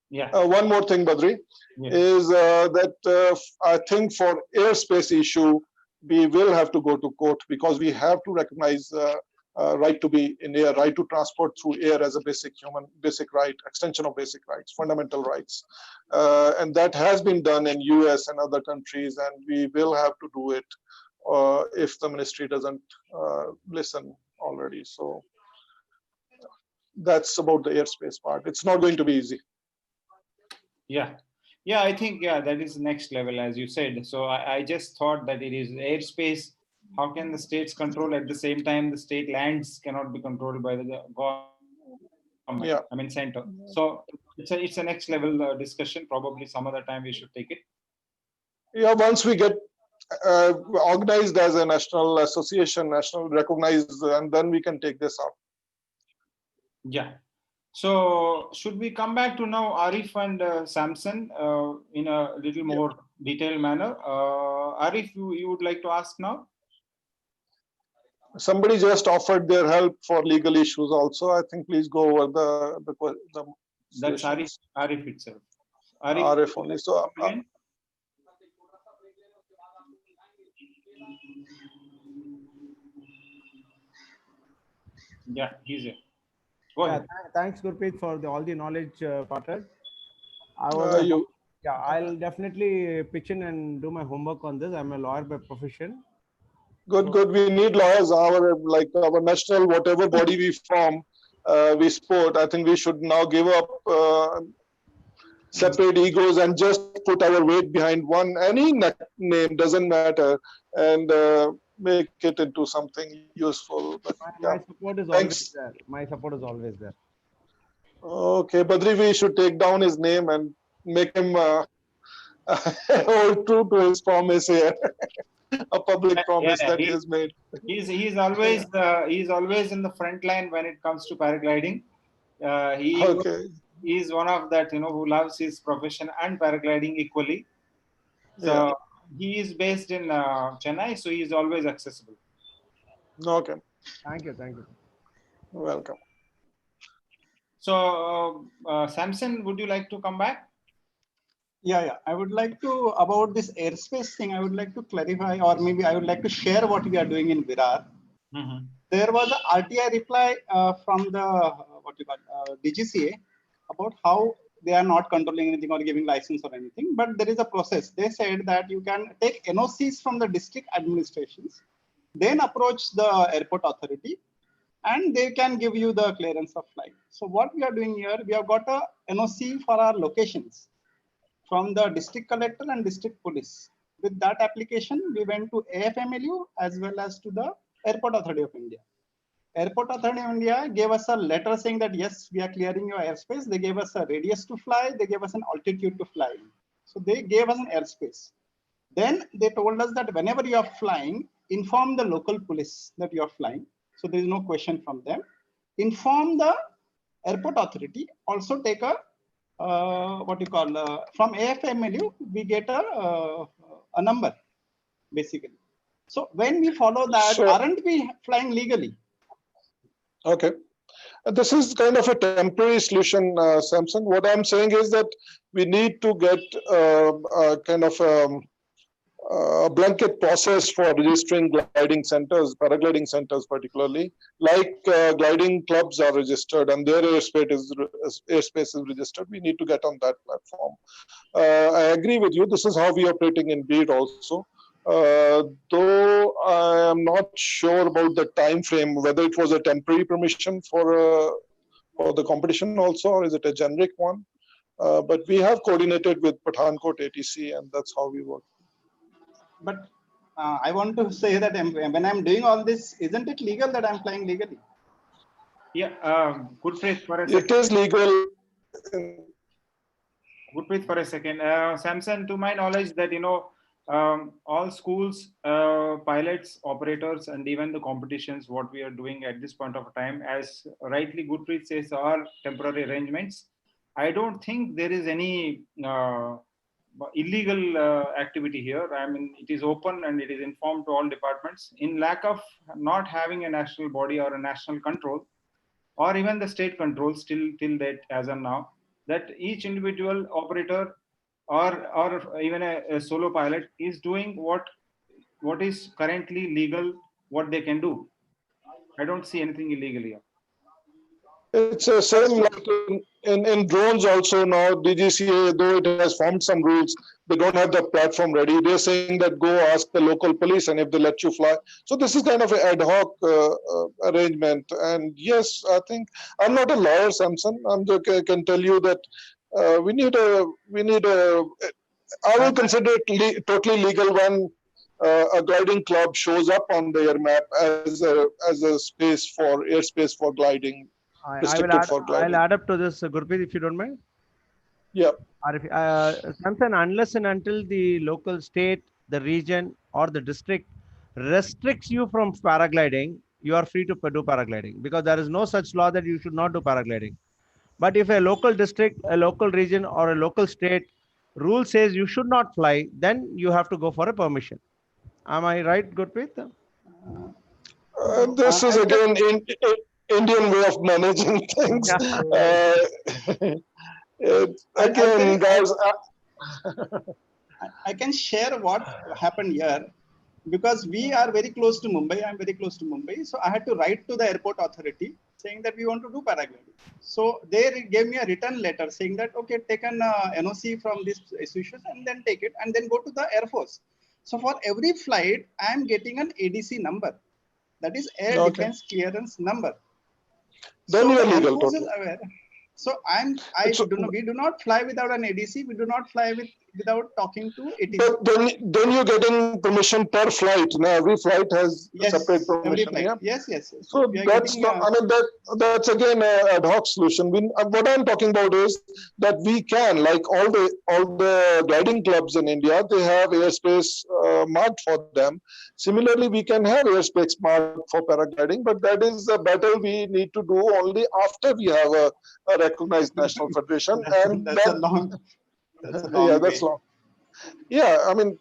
Yeah. One more thing, Badri, is that I think for airspace issue, we will have to go to court, because we have to recognize right to be in air, right to transport through air as a basic right, extension of basic rights, fundamental rights. And that has been done in US and other countries, and we will have to do it if the ministry doesn't listen already. So that's about the airspace part. It's not going to be easy. Yeah, I think that is next level, as you said. So I just thought that it is airspace. How can the states control at the same time the state lands cannot be controlled by the government? Yeah. I mean center. So it's a next level discussion. Probably some other time we should take it. Yeah, once we get organized as a national association, national recognized, and then we can take this up. Yeah. So should we come back to now Arif and Samson in a little more detailed manner? Arif, you would like to ask now? Somebody just offered their help for legal issues also. I think please go over the That's Arif itself. Arif only. So yeah, he's here. Go ahead. Thanks, Gurpreet, for all the knowledge parted. I'll definitely pitch in and do my homework on this. I'm a lawyer by profession. Good. We need lawyers. Our national, whatever body we form, we support. I think we should now give up separate egos and just put our weight behind any name, doesn't matter, and make it into something useful. But, my support is always there. My support is always there. Okay, Badri, we should take down his name and make him hold true to his promise here. A public promise that he has made. He's always in the front line when it comes to paragliding. He is one of that who loves his profession and paragliding equally. So he is based in Chennai, so he is always accessible. Okay. Thank you. Welcome. So Samson, would you like to come back? Yeah. I would like to, about this airspace thing, I would like to clarify, or maybe I would like to share what we are doing in Virar. Mm-hmm. There was an RTI reply from the DGCA about how they are not controlling anything or giving license or anything, but there is a process. They said that you can take NOCs from the district administrations, then approach the airport authority, and they can give you the clearance of flight. So what we are doing here, we have got a NOC for our locations from the district collector and district police. With that application, we went to AFMLU as well as to the Airport Authority of India. Airport Authority of India gave us a letter saying that yes, we are clearing your airspace. They gave us a radius to fly. They gave us an altitude to fly. So they gave us an airspace. Then they told us that whenever you are flying, inform the local police that you are flying. So there is no question from them. Inform the airport authority. Also take a what you call from AFMLU, we get a number basically. So when we follow that, aren't we flying legally? Okay. This is kind of a temporary solution, Samson. What I'm saying is that we need to get kind of a blanket process for registering gliding centers, paragliding centers particularly, like gliding clubs are registered and their airspace is registered. We need to get on that platform. I agree with you. This is how we are operating in BEAD also. Though I am not sure about the time frame, whether it was a temporary permission for the competition also, or is it a generic one? But we have coordinated with Pathankot ATC, and that's how we work. But I want to say that when I'm doing all this, isn't it legal that I'm flying legally? Yeah, Gurpreet, for a second. It is legal. Gurpreet, for a second. Samson, to my knowledge, that all schools, pilots, operators, and even the competitions, what we are doing at this point of time, as rightly Gurpreet says, are temporary arrangements. I don't think there is any illegal activity here. I mean, it is open and it is informed to all departments. In lack of not having a national body or a national control, or even the state control till that as of now, that each individual operator or even a solo pilot is doing what is currently legal, what they can do. I don't see anything illegal here. It's the same like in drones also now. DGCA, though it has formed some rules, they don't have the platform ready. They're saying that go ask the local police and if they let you fly. So this is kind of an ad hoc arrangement. And yes, I think I'm not a lawyer, Samson. I can tell you that we need a. I will consider it totally legal when a gliding club shows up on their map as a space for airspace for gliding. I'll add up to this, Gurpreet, if you don't mind. Yeah. Samson, unless and until the local state, the region, or the district restricts you from paragliding, you are free to do paragliding, because there is no such law that you should not do paragliding. But if a local district, a local region, or a local state rule says you should not fly, then you have to go for a permission. Am I right, Gurpreet? This is again Indian way of managing things. Again, guys, I can share what happened here, because we are very close to Mumbai. I'm very close to Mumbai. So I had to write to the airport authority saying that we want to do paragliding. So they gave me a written letter saying that, okay, take an NOC from this institution and then take it and then go to the Air Force. So for every flight, I'm getting an ADC number. That is Air Defense Clearance number. Then you are legal. Totally. So we do not fly without an ADC. We do not fly without talking to ATC. But then you're getting permission per flight. Now every flight has separate permission. Yeah? Yes. So that's not. I mean that's again an ad hoc solution. What I'm talking about is that we can, like all the gliding clubs in India, they have airspace marked for them. Similarly, we can have airspace marked for paragliding, but that is a battle we need to do only after we have a recognized national federation. That's long. That's long. Yeah, I mean,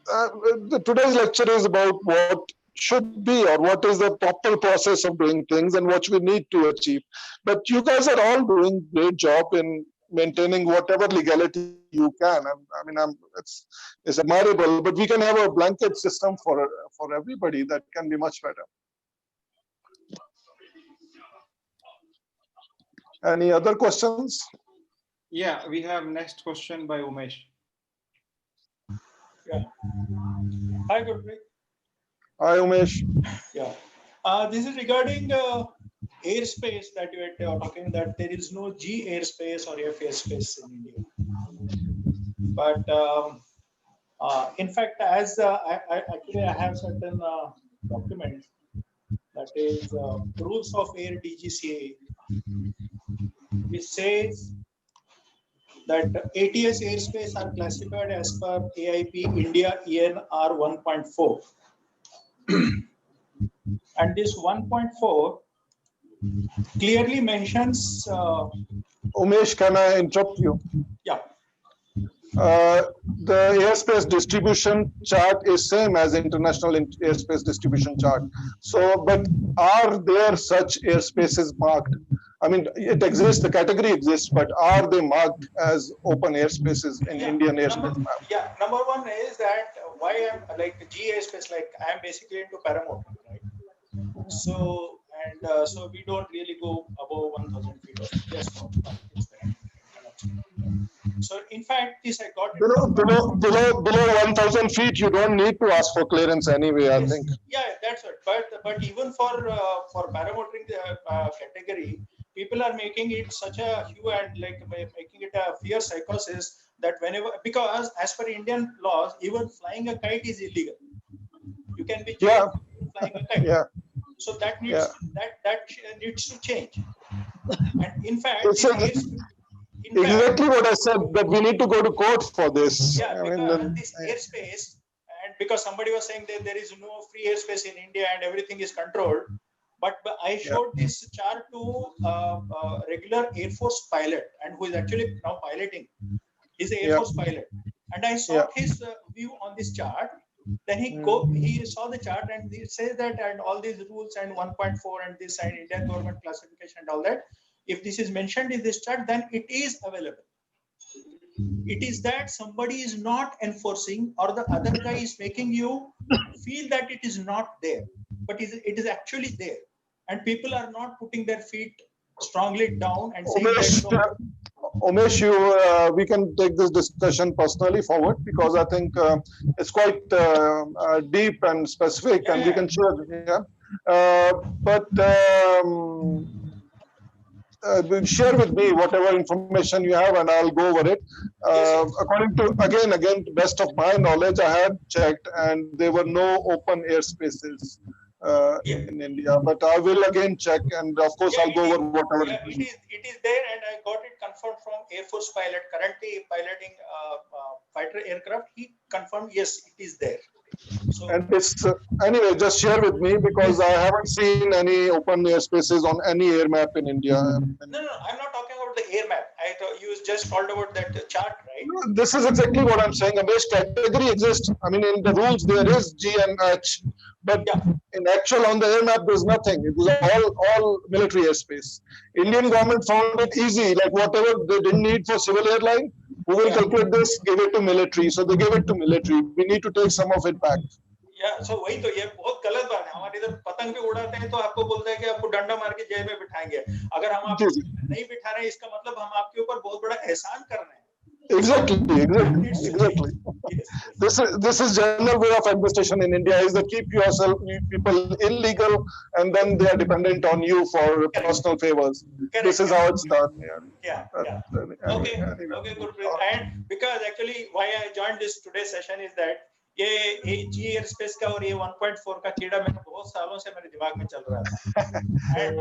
today's lecture is about what should be or what is the proper process of doing things and what we need to achieve. But you guys are all doing great job in maintaining whatever legality you can. And I mean, it's admirable. But we can have a blanket system for everybody that can be much better. Any other questions? Yeah, we have next question by Umesh. Yeah. Hi, Gurpreet. Hi, Umesh. Yeah. This is regarding airspace that you are talking, that there is no G airspace or F airspace in India. But in fact, as actually I have certain documents, that is rules of air DGCA, which says that ATS airspace are classified as per AIP India ENR 1.4. And this 1.4 clearly mentions. Umesh, can I interrupt you? Yeah. The airspace distribution chart is same as international airspace distribution chart. So, but are there such airspaces marked? I mean, it exists, the category exists, but are they marked as open airspaces in Indian airspace map? Yeah, number one is that why I'm like G airspace, like I'm basically into paramotoring, right? So, and so we don't really go above 1,000 feet of just for so in fact, this I got below 1,000 feet, you don't need to ask for clearance anyway, yes. I think. Yeah, that's it. But even for paramotoring category, people are making it such a hue and like making it a fear psychosis that whenever, because as per Indian laws, even flying a kite is illegal. You can be jailed for flying a kite. Yeah. So that needs that needs to change. And in fact, exactly what I said, that we need to go to court for this. Yeah, because this airspace, and because somebody was saying that there is no free airspace in India and everything is controlled. But I showed this chart to a regular Air Force pilot, and who is actually now piloting. He's an Air Force pilot, and I saw his view on this chart. Then he saw the chart and it says that, and all these rules and 1.4 and this and Indian government classification and all that. If this is mentioned in this chart, then it is available. It is that somebody is not enforcing, or the other guy is making you feel that it is not there, but it is actually there, and people are not putting their feet strongly down and saying that. Umesh, we can take this discussion personally forward, because I think it's quite deep and specific, and we can share. Share with me whatever information you have, and I'll go over it. According to again, to best of my knowledge, I had checked, and there were no open airspaces in India. But I will again check, and of course I'll go over whatever. Yeah, it is there, and I got it confirmed from Air Force pilot currently piloting fighter aircraft. He confirmed, yes, it is there. So, and it's anyway, just share with me, because I haven't seen any open airspaces on any air map in India. No, I'm not talking about the air map. I thought you just called about that chart, right? This is exactly what I'm saying. A base category exists. I mean, in the rules there is G and H, but in actual on the air map there's nothing. It was all military airspace. Indian government found it easy, like whatever they didn't need for civil airline, who will calculate this, give it to military. So they gave it to military. We need to take some of it back. Yeah, so वही तो ये बहुत गलत बात है. हमारे इधर पतंग भी उड़ाते हैं तो आपको बोलते हैं कि आपको डंडा मार के जेल में बिठाएंगे. अगर हम आपको नहीं बिठा रहे हैं, इसका मतलब हम आपके ऊपर बहुत बड़ा एहसान कर रहे हैं. Exactly. This is general way of administration in India, is that keep people illegal, and then they are dependent on you for personal favors. This is how it's done. Yeah. Okay, Gurpreet. And because actually why I joined this today's session is that ये G airspace का और ये 1.4 का कीड़ा मेरे बहुत सालों से मेरे दिमाग में चल रहा था. And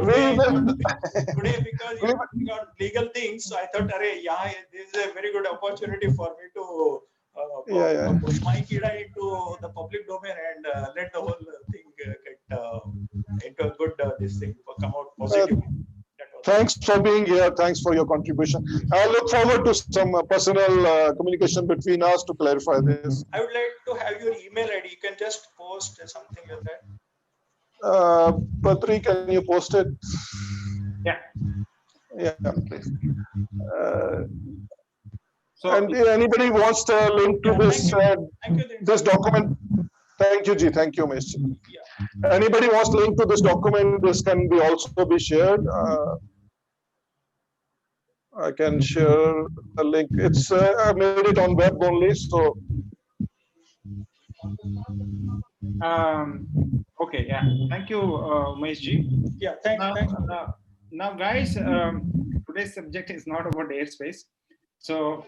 today because you got legal things, so I thought, अरे यहाँ this is a very good opportunity for me to push my कीड़ा into the public domain and let the whole thing get into a good this thing come out positively. Thanks for being here. Thanks for your contribution. I look forward to some personal communication between us to clarify this. I would like to have your email ID. You can just post something like that. Patri, can you post it? Yeah, please. And anybody wants the link to this document? Thank you, Ji. Thank you, Umesh. Anybody wants the link to this document? This can be also be shared. I can share the link. It's I made it on web only, so. Okay. Okay, yeah. Thank you, Umesh ji. Yeah, thanks. Now, guys, today's subject is not about airspace. So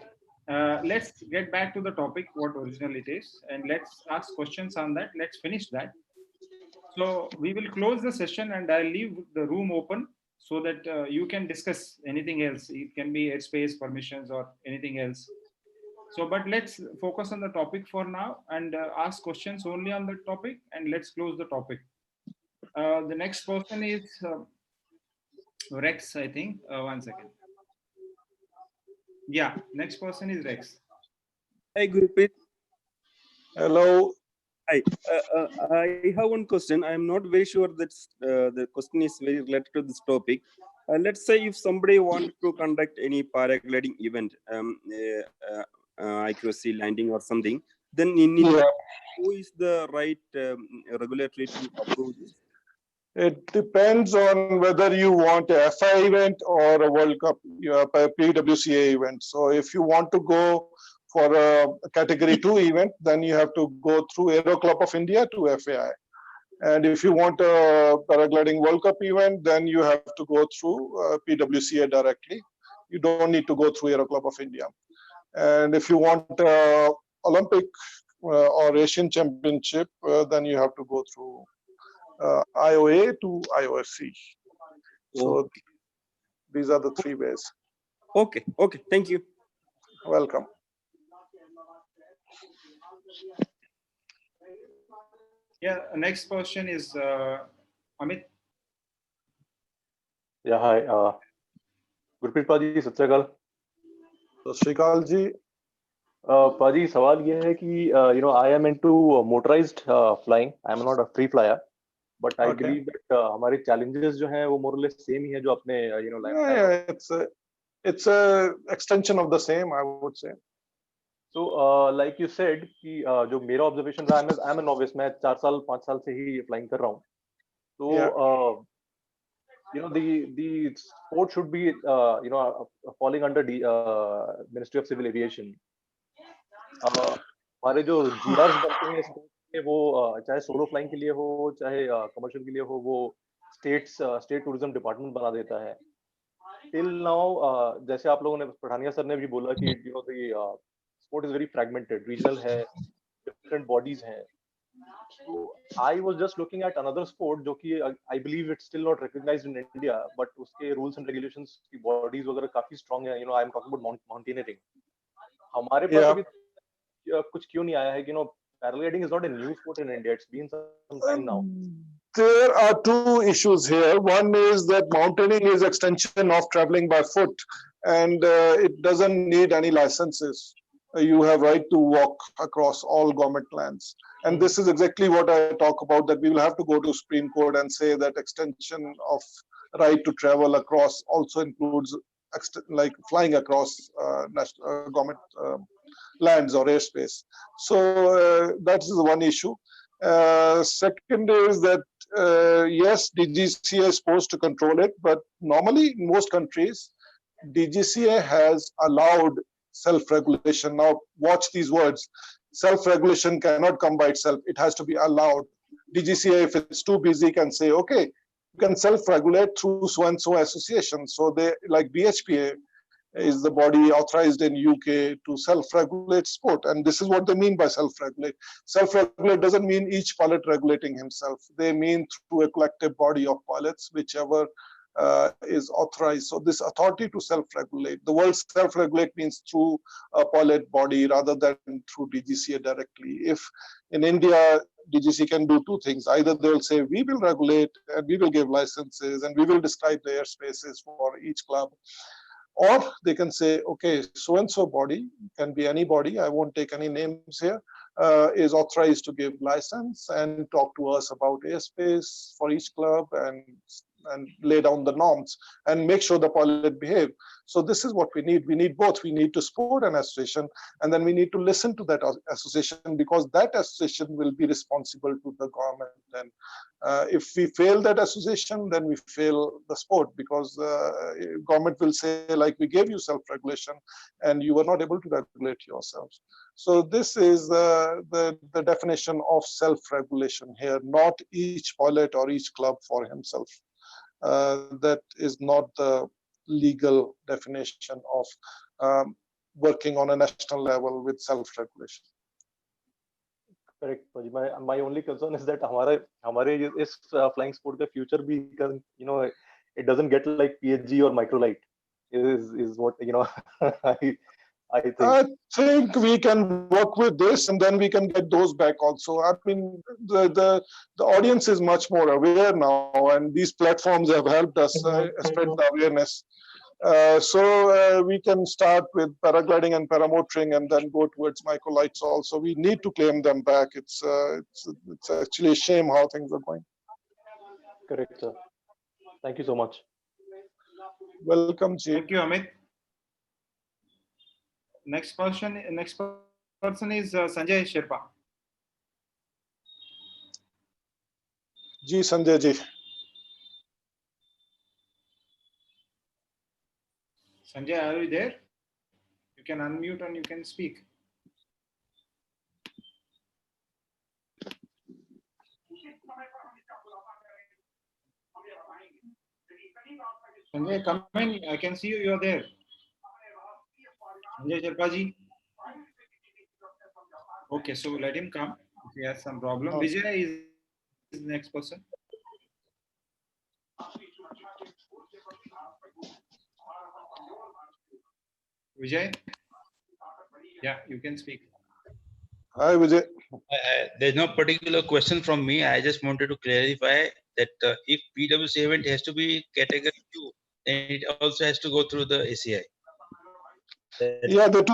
let's get back to the topic, what originally it is, and let's ask questions on that. Let's finish that. So we will close the session and I'll leave the room open so that you can discuss anything else. It can be airspace, permissions, or anything else. So, but let's focus on the topic for now and ask questions only on the topic, and let's close the topic. The next person is Rex, I think. 1 second. Yeah, next person is Rex. Hi, Gurpreet. Hello. Hi. I have one question. I am not very sure that the question is very related to this topic. Let's say if somebody wanted to conduct any paragliding event, accuracy landing or something, then in India, who is the right regulatory to approve this? It depends on whether you want a FI event or a World Cup, a PWCA event. So if you want to go for a category 2 event, then you have to go through Aero Club of India to FAI. And if you want a Paragliding World Cup event, then you have to go through PWCA directly. You don't need to go through Aero Club of India. And if you want Olympic or Asian Championship, then you have to go through IOA to IOFC. So these are the 3 ways. Okay, thank you. Welcome. Yeah, next question is Amit. Yeah, hi. Gurpreet Paji, Sat Sri Akal. Sat Sri Akal ji. Paji, सवाल ये है कि I am into motorized flying. I am not a free flyer, but I believe that हमारे challenges जो हैं वो more or less same ही है जो अपने Yeah, it's a extension of the same, I would say. So like you said कि जो मेरा observation रहा, I'm a novice. मैं 4 साल 5 साल से ही flying कर रहा हूँ. So the sport should be falling under the Ministry of Civil Aviation. हमारे जो GRs बनते हैं sport में वो चाहे सोलो फ्लाइंग के लिए हो चाहे कमर्शियल के लिए हो वो स्टेट टूरिज्म डिपार्टमेंट बना देता है. टिल नाउ जैसे आप लोगों ने पठानिया सर ने भी बोला कि sport is very fragmented, regional है, different bodies हैं. So I was just looking at another sport जो कि I believe it's still not recognized in India, but उसके rules and regulations की bodies वगैरह काफी strong है. I am talking about mountaineering. हमारे पास अभी कुछ क्यों नहीं आया है? Paragliding is not a new sport in India. It's been some time now. There are 2 issues here. One is that mountaineering is extension of traveling by foot, and it doesn't need any licenses. You have right to walk across all government lands. And this is exactly what I talk about, that we will have to go to Supreme Court and say that extension of right to travel across also includes like flying across national government lands or airspace. So that is one issue. Second is that yes, DGCA is supposed to control it, but normally in most countries, DGCA has allowed self-regulation. Now watch these words. Self-regulation cannot come by itself. It has to be allowed. DGCA, if it's too busy, can say, okay, you can self-regulate through so-and-so association. So they, like BHPA is the body authorized in UK to self-regulate sport. And this is what they mean by self-regulate. Self-regulate doesn't mean each pilot regulating himself. They mean through a collective body of pilots, whichever is authorized. So this authority to self-regulate. The word self-regulate means through a pilot body rather than through DGCA directly. If in India, DGCA can do 2 things. Either they'll say, we will regulate and we will give licenses and we will describe the airspaces for each club. Or they can say, okay, so-and-so body, can be anybody, I won't take any names here, is authorized to give license and talk to us about airspace for each club and lay down the norms and make sure the pilot behave. So this is what we need. We need both. We need to support an association, and then we need to listen to that association, because that association will be responsible to the government. And if we fail that association, then we fail the sport, because government will say, like, we gave you self-regulation and you were not able to regulate yourselves. So this is the definition of self-regulation here, not each pilot or each club for himself. That is not the legal definition of working on a national level with self-regulation. Correct. My only concern is that हमारे इस flying sport का future भी, it doesn't get like PHG or microlight is what I think we can work with this, and then we can get those back also. I mean, the audience is much more aware now, and these platforms have helped us spread the awareness. So we can start with paragliding and paramotoring, and then go towards microlights also. We need to claim them back. It's actually a shame how things are going. Correct, sir. Thank you so much. Welcome, Ji. Thank you, Amit. Next person is Sanjay Sherpa. Ji, Sanjay Ji. Sanjay, are you there? You can unmute and you can speak. Sanjay, come in. I can see you. You're there. Sanjay Sherpa ji. Okay, so let him come. If he has some problem. Vijay is the next person. Vijay? Yeah, you can speak. Hi, Vijay. There's no particular question from me. I just wanted to clarify that if PWC event has to be category 2, then it also has to go through the ACI. Yeah, they're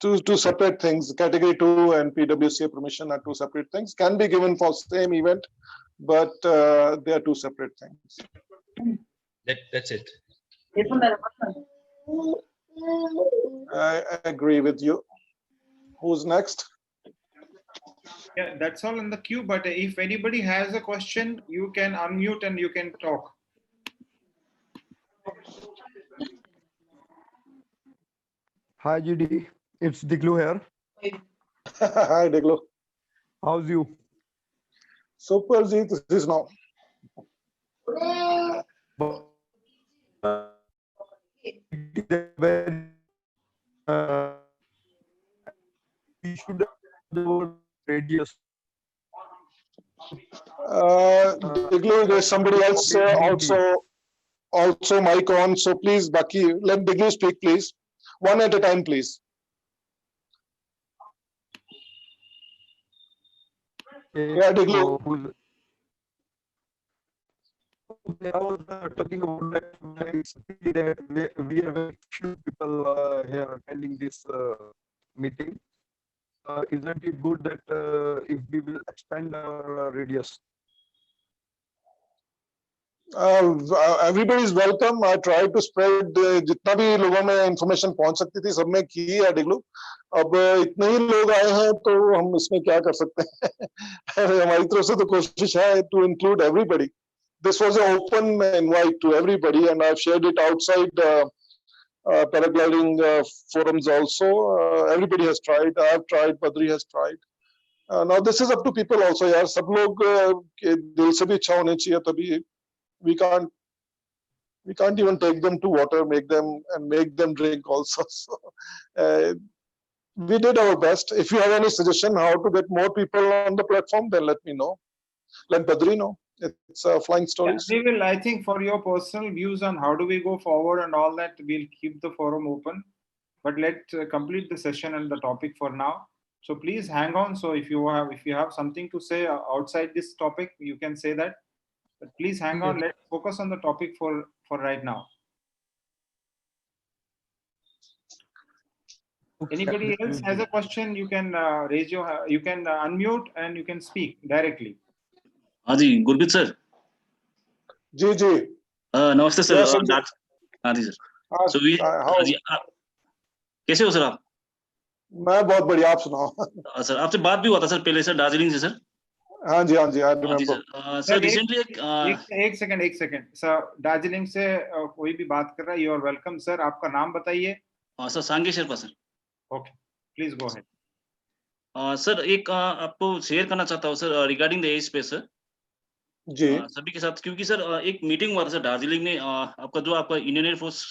two separate things. Category 2 and PWCA permission are two separate things. Can be given for same event, but they are two separate things. That's it. I agree with you. Who's next? Yeah, that's all in the queue. But if anybody has a question, you can unmute and you can talk. Hi, GD. It's Diglu here. Hi, Diglu. How's you? Super, Ji. This is now. We should have the radius. Diglu, there's somebody else also mic on. So please, Baki, let Diglu speak, please. One at a time, please. Yeah, Diglu. I was talking about that we have a few people here attending this meeting. Isn't it good that if we will expand our radius? Everybody is welcome. I tried to spread जितना भी लोगों में information पहुंच सकती थी सब में की है डिग्लू. अब इतने ही लोग आए हैं तो हम इसमें क्या कर सकते हैं. हमारी तरफ से तो कोशिश है to include everybody. This was an open invite to everybody, and I've shared it outside paragliding forums also. Everybody has tried. I've tried. Badri has tried. Now this is up to people also. यार सब लोग के दिल से भी इच्छा होनी चाहिए तभी. We can't even take them to water, make them drink also. So we did our best. If you have any suggestion how to get more people on the platform, then let me know. Let Badri know. It's flying stories. Yeah, we will, I think, for your personal views on how do we go forward and all that, we'll keep the forum open. But let's complete the session and the topic for now. So please hang on. So if you have something to say outside this topic, you can say that. But please hang on. Let's focus on the topic for right now. Anybody else has a question? You can you can unmute and you can speak directly. हाँ जी, Gurpreet sir. जी. नमस्ते sir. Yes, Sanjay. हाँ जी sir. हाँ, So we how? जी, कैसे हो sir आप? मैं बहुत बढ़िया, आप सुनाओ। सर आपसे बात भी हुआ था सर पहले सर, दार्जिलिंग से सर। हाँ जी, आई हाँ जी रिमेम्बर। सर। सर रिसेंटली एक सेकंड सर, दार्जिलिंग से कोई भी बात कर रहा है, यू आर वेलकम सर। आपका नाम बताइए। Sir Sange Sherpa sir. Okay, please go ahead. Sir एक आपको शेयर करना चाहता हूँ sir regarding the air space sir. जी। सभी के साथ, क्योंकि सर एक मीटिंग हुआ था सर दार्जिलिंग में, आपका जो आपका इंडियन एयरफोर्स,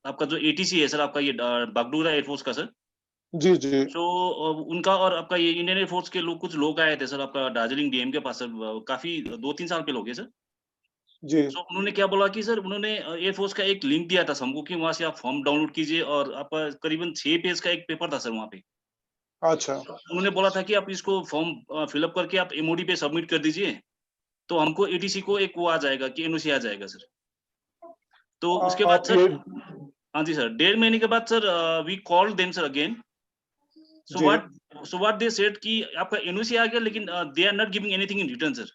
आपका जो एटीसी है सर, आपका ये बागडोगरा एयरफोर्स का सर। जी जी। तो उनका और आपका ये इंडियन एयरफोर्स के लोग, कुछ लोग आए थे सर आपका दार्जिलिंग डीएम के पास सर, काफी 2-3 साल पहले हो गए सर। जी। तो उन्होंने क्या बोला कि सर उन्होंने एयरफोर्स का एक लिंक दिया था हमको कि वहां से आप फॉर्म डाउनलोड कीजिए, और आपका करीबन 6 पेज का एक पेपर था सर वहाँ पे। अच्छा। उन्होंने बोला था कि आप इसको फॉर्म फिलअप करके आप एमओडी पे सबमिट कर दीजिए, तो हमको एटीसी को एक वो आ जाएगा कि एनओसी आ जाएगा सर। तो उसके बाद आप सर, ये हाँ जी सर, 1.5 महीने के बाद sir we called them sir again. So जी। व्हाट दे सेड कि आपका एनओसी आ गया, लेकिन they are not giving anything in return sir,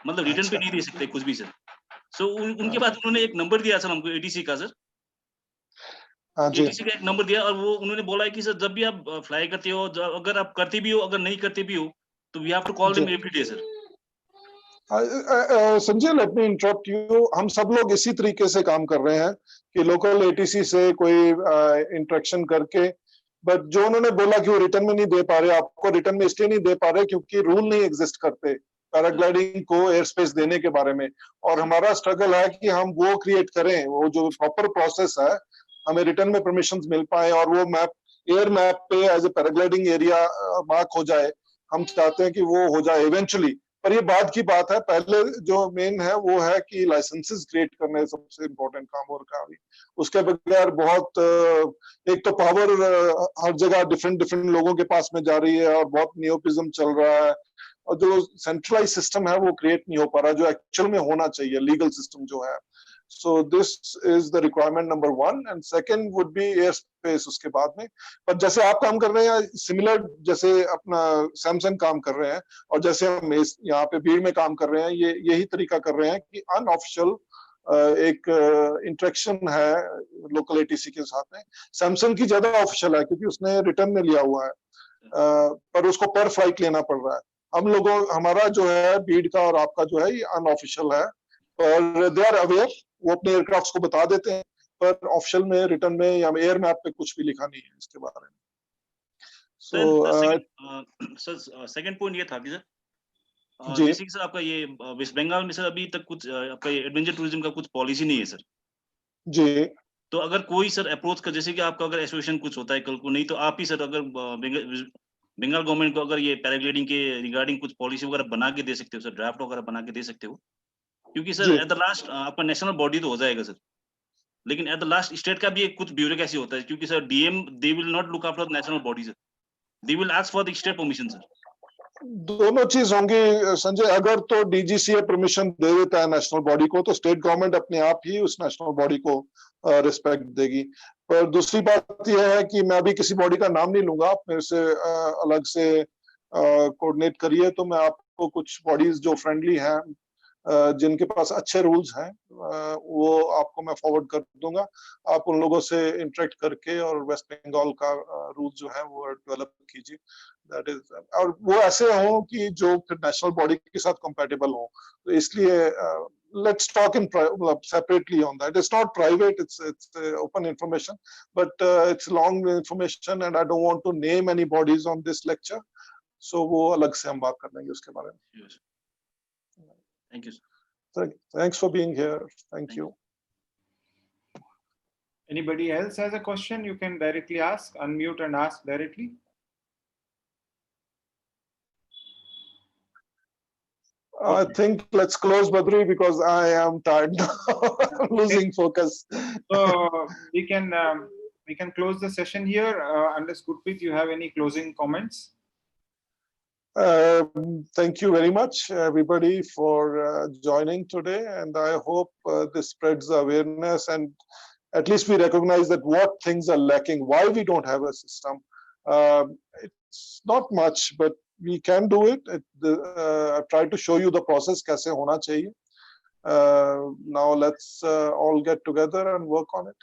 मतलब रिटर्न पे अच्छा। नहीं दे सकते कुछ भी सर। सो उनके बाद उन्होंने एक नंबर दिया सर हमको एटीसी का सर। हाँ जी। एटीसी का एक नंबर दिया, और वो उन्होंने बोला है कि सर जब भी आप फ्लाई करते हो, अगर आप करते भी हो, अगर नहीं करते भी हो, तो वी हैव टू कॉल जी। Them every day sir. Sanjay, let me interrupt you. हम सब लोग इसी तरीके से काम कर रहे हैं कि लोकल एटीसी से कोई इंटरेक्शन करके, बट जो उन्होंने बोला कि वो रिटर्न में नहीं दे पा रहे, आपको रिटर्न में इसलिए नहीं दे पा रहे क्योंकि रूल नहीं एग्जिस्ट करते पैराग्लाइडिंग को एयर स्पेस देने के बारे में। और हमारा स्ट्रगल है कि हम वो क्रिएट करें, वो जो प्रॉपर प्रोसेस है, हमें रिटर्न में परमिशंस मिल पाए और वो मैप एयर मैप पे as a paragliding area mark हो जाए। हम चाहते हैं कि वो हो जाए इवेंचुअली, पर ये बाद की बात है। पहले जो मेन है वो है कि लाइसेंसेस क्रिएट करने सबसे इम्पोर्टेंट काम और का भी। उसके बगैर बहुत एक तो पावर हर जगह डिफरेंट डिफरेंट लोगों के पास में जा रही है और बहुत नियोपिज्म चल रहा है, और जो सेंट्रलाइज सिस्टम है वो क्रिएट नहीं हो पा रहा जो एक्चुअल में होना चाहिए, लीगल सिस्टम जो है। So this is the requirement number 1, and second would be airspace उसके बाद में। पर जैसे आप काम कर रहे हैं सिमिलर, जैसे अपना सैमसंग काम कर रहे हैं और जैसे हम यहाँ पे भीड़ में काम कर रहे हैं, ये यही तरीका कर रहे हैं कि अनऑफिशियल एक इंटरेक्शन है लोकल एटीसी के साथ में। सैमसंग की ज्यादा ऑफिशियल है क्योंकि उसने रिटर्न में लिया हुआ है, पर उसको पर फ्लाइट लेना पड़ रहा है। हम लोगों, हमारा जो है भीड़ का और आपका जो है ये अनऑफिशियल है, पर दे आर अवेयर, वो अपने एयरक्राफ्ट को बता देते हैं, पर ऑफिशियल में रिटर्न में या एयर मैप पे कुछ भी लिखा नहीं है इसके बारे में। सर सेकंड पॉइंट ये था कि सर जी। जैसे कि सर आपका ये वेस्ट बंगाल में सर अभी तक कुछ आपका ये एडवेंचर टूरिज्म का कुछ पॉलिसी नहीं है सर। जी। तो अगर कोई सर अप्रोच कर, जैसे कि आपका अगर एसोसिएशन कुछ होता है कल को, नहीं तो आप ही सर अगर बंगाल गवर्नमेंट को अगर ये पैराग्लाइडिंग के रिगार्डिंग कुछ पॉलिसी वगैरह बना के दे सकते हो सर, ड्राफ्ट वगैरह बना के दे सकते हो, क्योंकि सर एट द लास्ट आपका नेशनल बॉडी तो हो जाएगा सर, लेकिन एट द लास्ट स्टेट का भी एक कुछ ब्यूरोक्रेसी होता है, क्योंकि sir DM they will not look after national body sir, they will ask for the state permission sir. दोनों चीज होंगी संजय। अगर तो डीजीसीए परमिशन दे देता है नेशनल बॉडी को, तो स्टेट गवर्नमेंट अपने आप ही उस नेशनल बॉडी को रिस्पेक्ट देगी। पर दूसरी बात यह है कि मैं अभी किसी बॉडी का नाम नहीं लूंगा, आप मेरे से अलग से कोऑर्डिनेट करिए, तो मैं आपको कुछ बॉडीज जो फ्रेंडली हैं, जिनके पास अच्छे रूल्स हैं, वो आपको मैं फॉरवर्ड कर दूंगा। आप उन लोगों से इंटरेक्ट करके और वेस्ट बंगाल का रूल जो है वो डेवलप कीजिए। दैट इज, और वो ऐसे हों कि जो फिर नेशनल बॉडी के साथ कंपैटिबल हो। तो इसलिए let's talk in separately on that. It's not private, it's open information, but it's long information and I don't want to name any bodies on this lecture, so वो अलग से हम बात कर लेंगे उसके बारे में। Thank you, sir. Thanks for being here. Thank you. Anybody else has a question? You can directly ask, unmute and ask directly. I think let's close, Badri, because I am tired now. I'm losing focus. So we can close the session here, unless Gurpreet, you have any closing comments? Thank you very much, everybody, for joining today, and I hope this spreads awareness, and at least we recognize that what things are lacking, why we don't have a system. It's not much, but we can do it. I've tried to show you the process, kaise hona chahiye. Now let's all get together and work on it.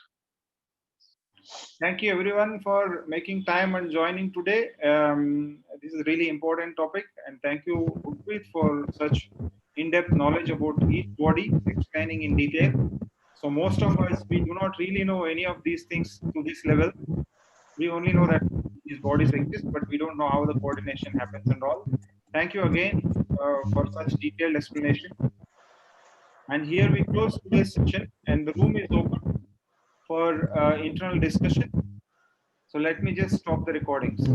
Thank you everyone for making time and joining today. This is a really important topic, and thank you Gurpreet for such in-depth knowledge about each body, explaining in detail. So most of us, we do not really know any of these things to this level. We only know that these bodies exist, but we don't know how the coordination happens and all. Thank you again for such detailed explanation. And here we close today's session, and the room is open for internal discussion. So let me just stop the recordings.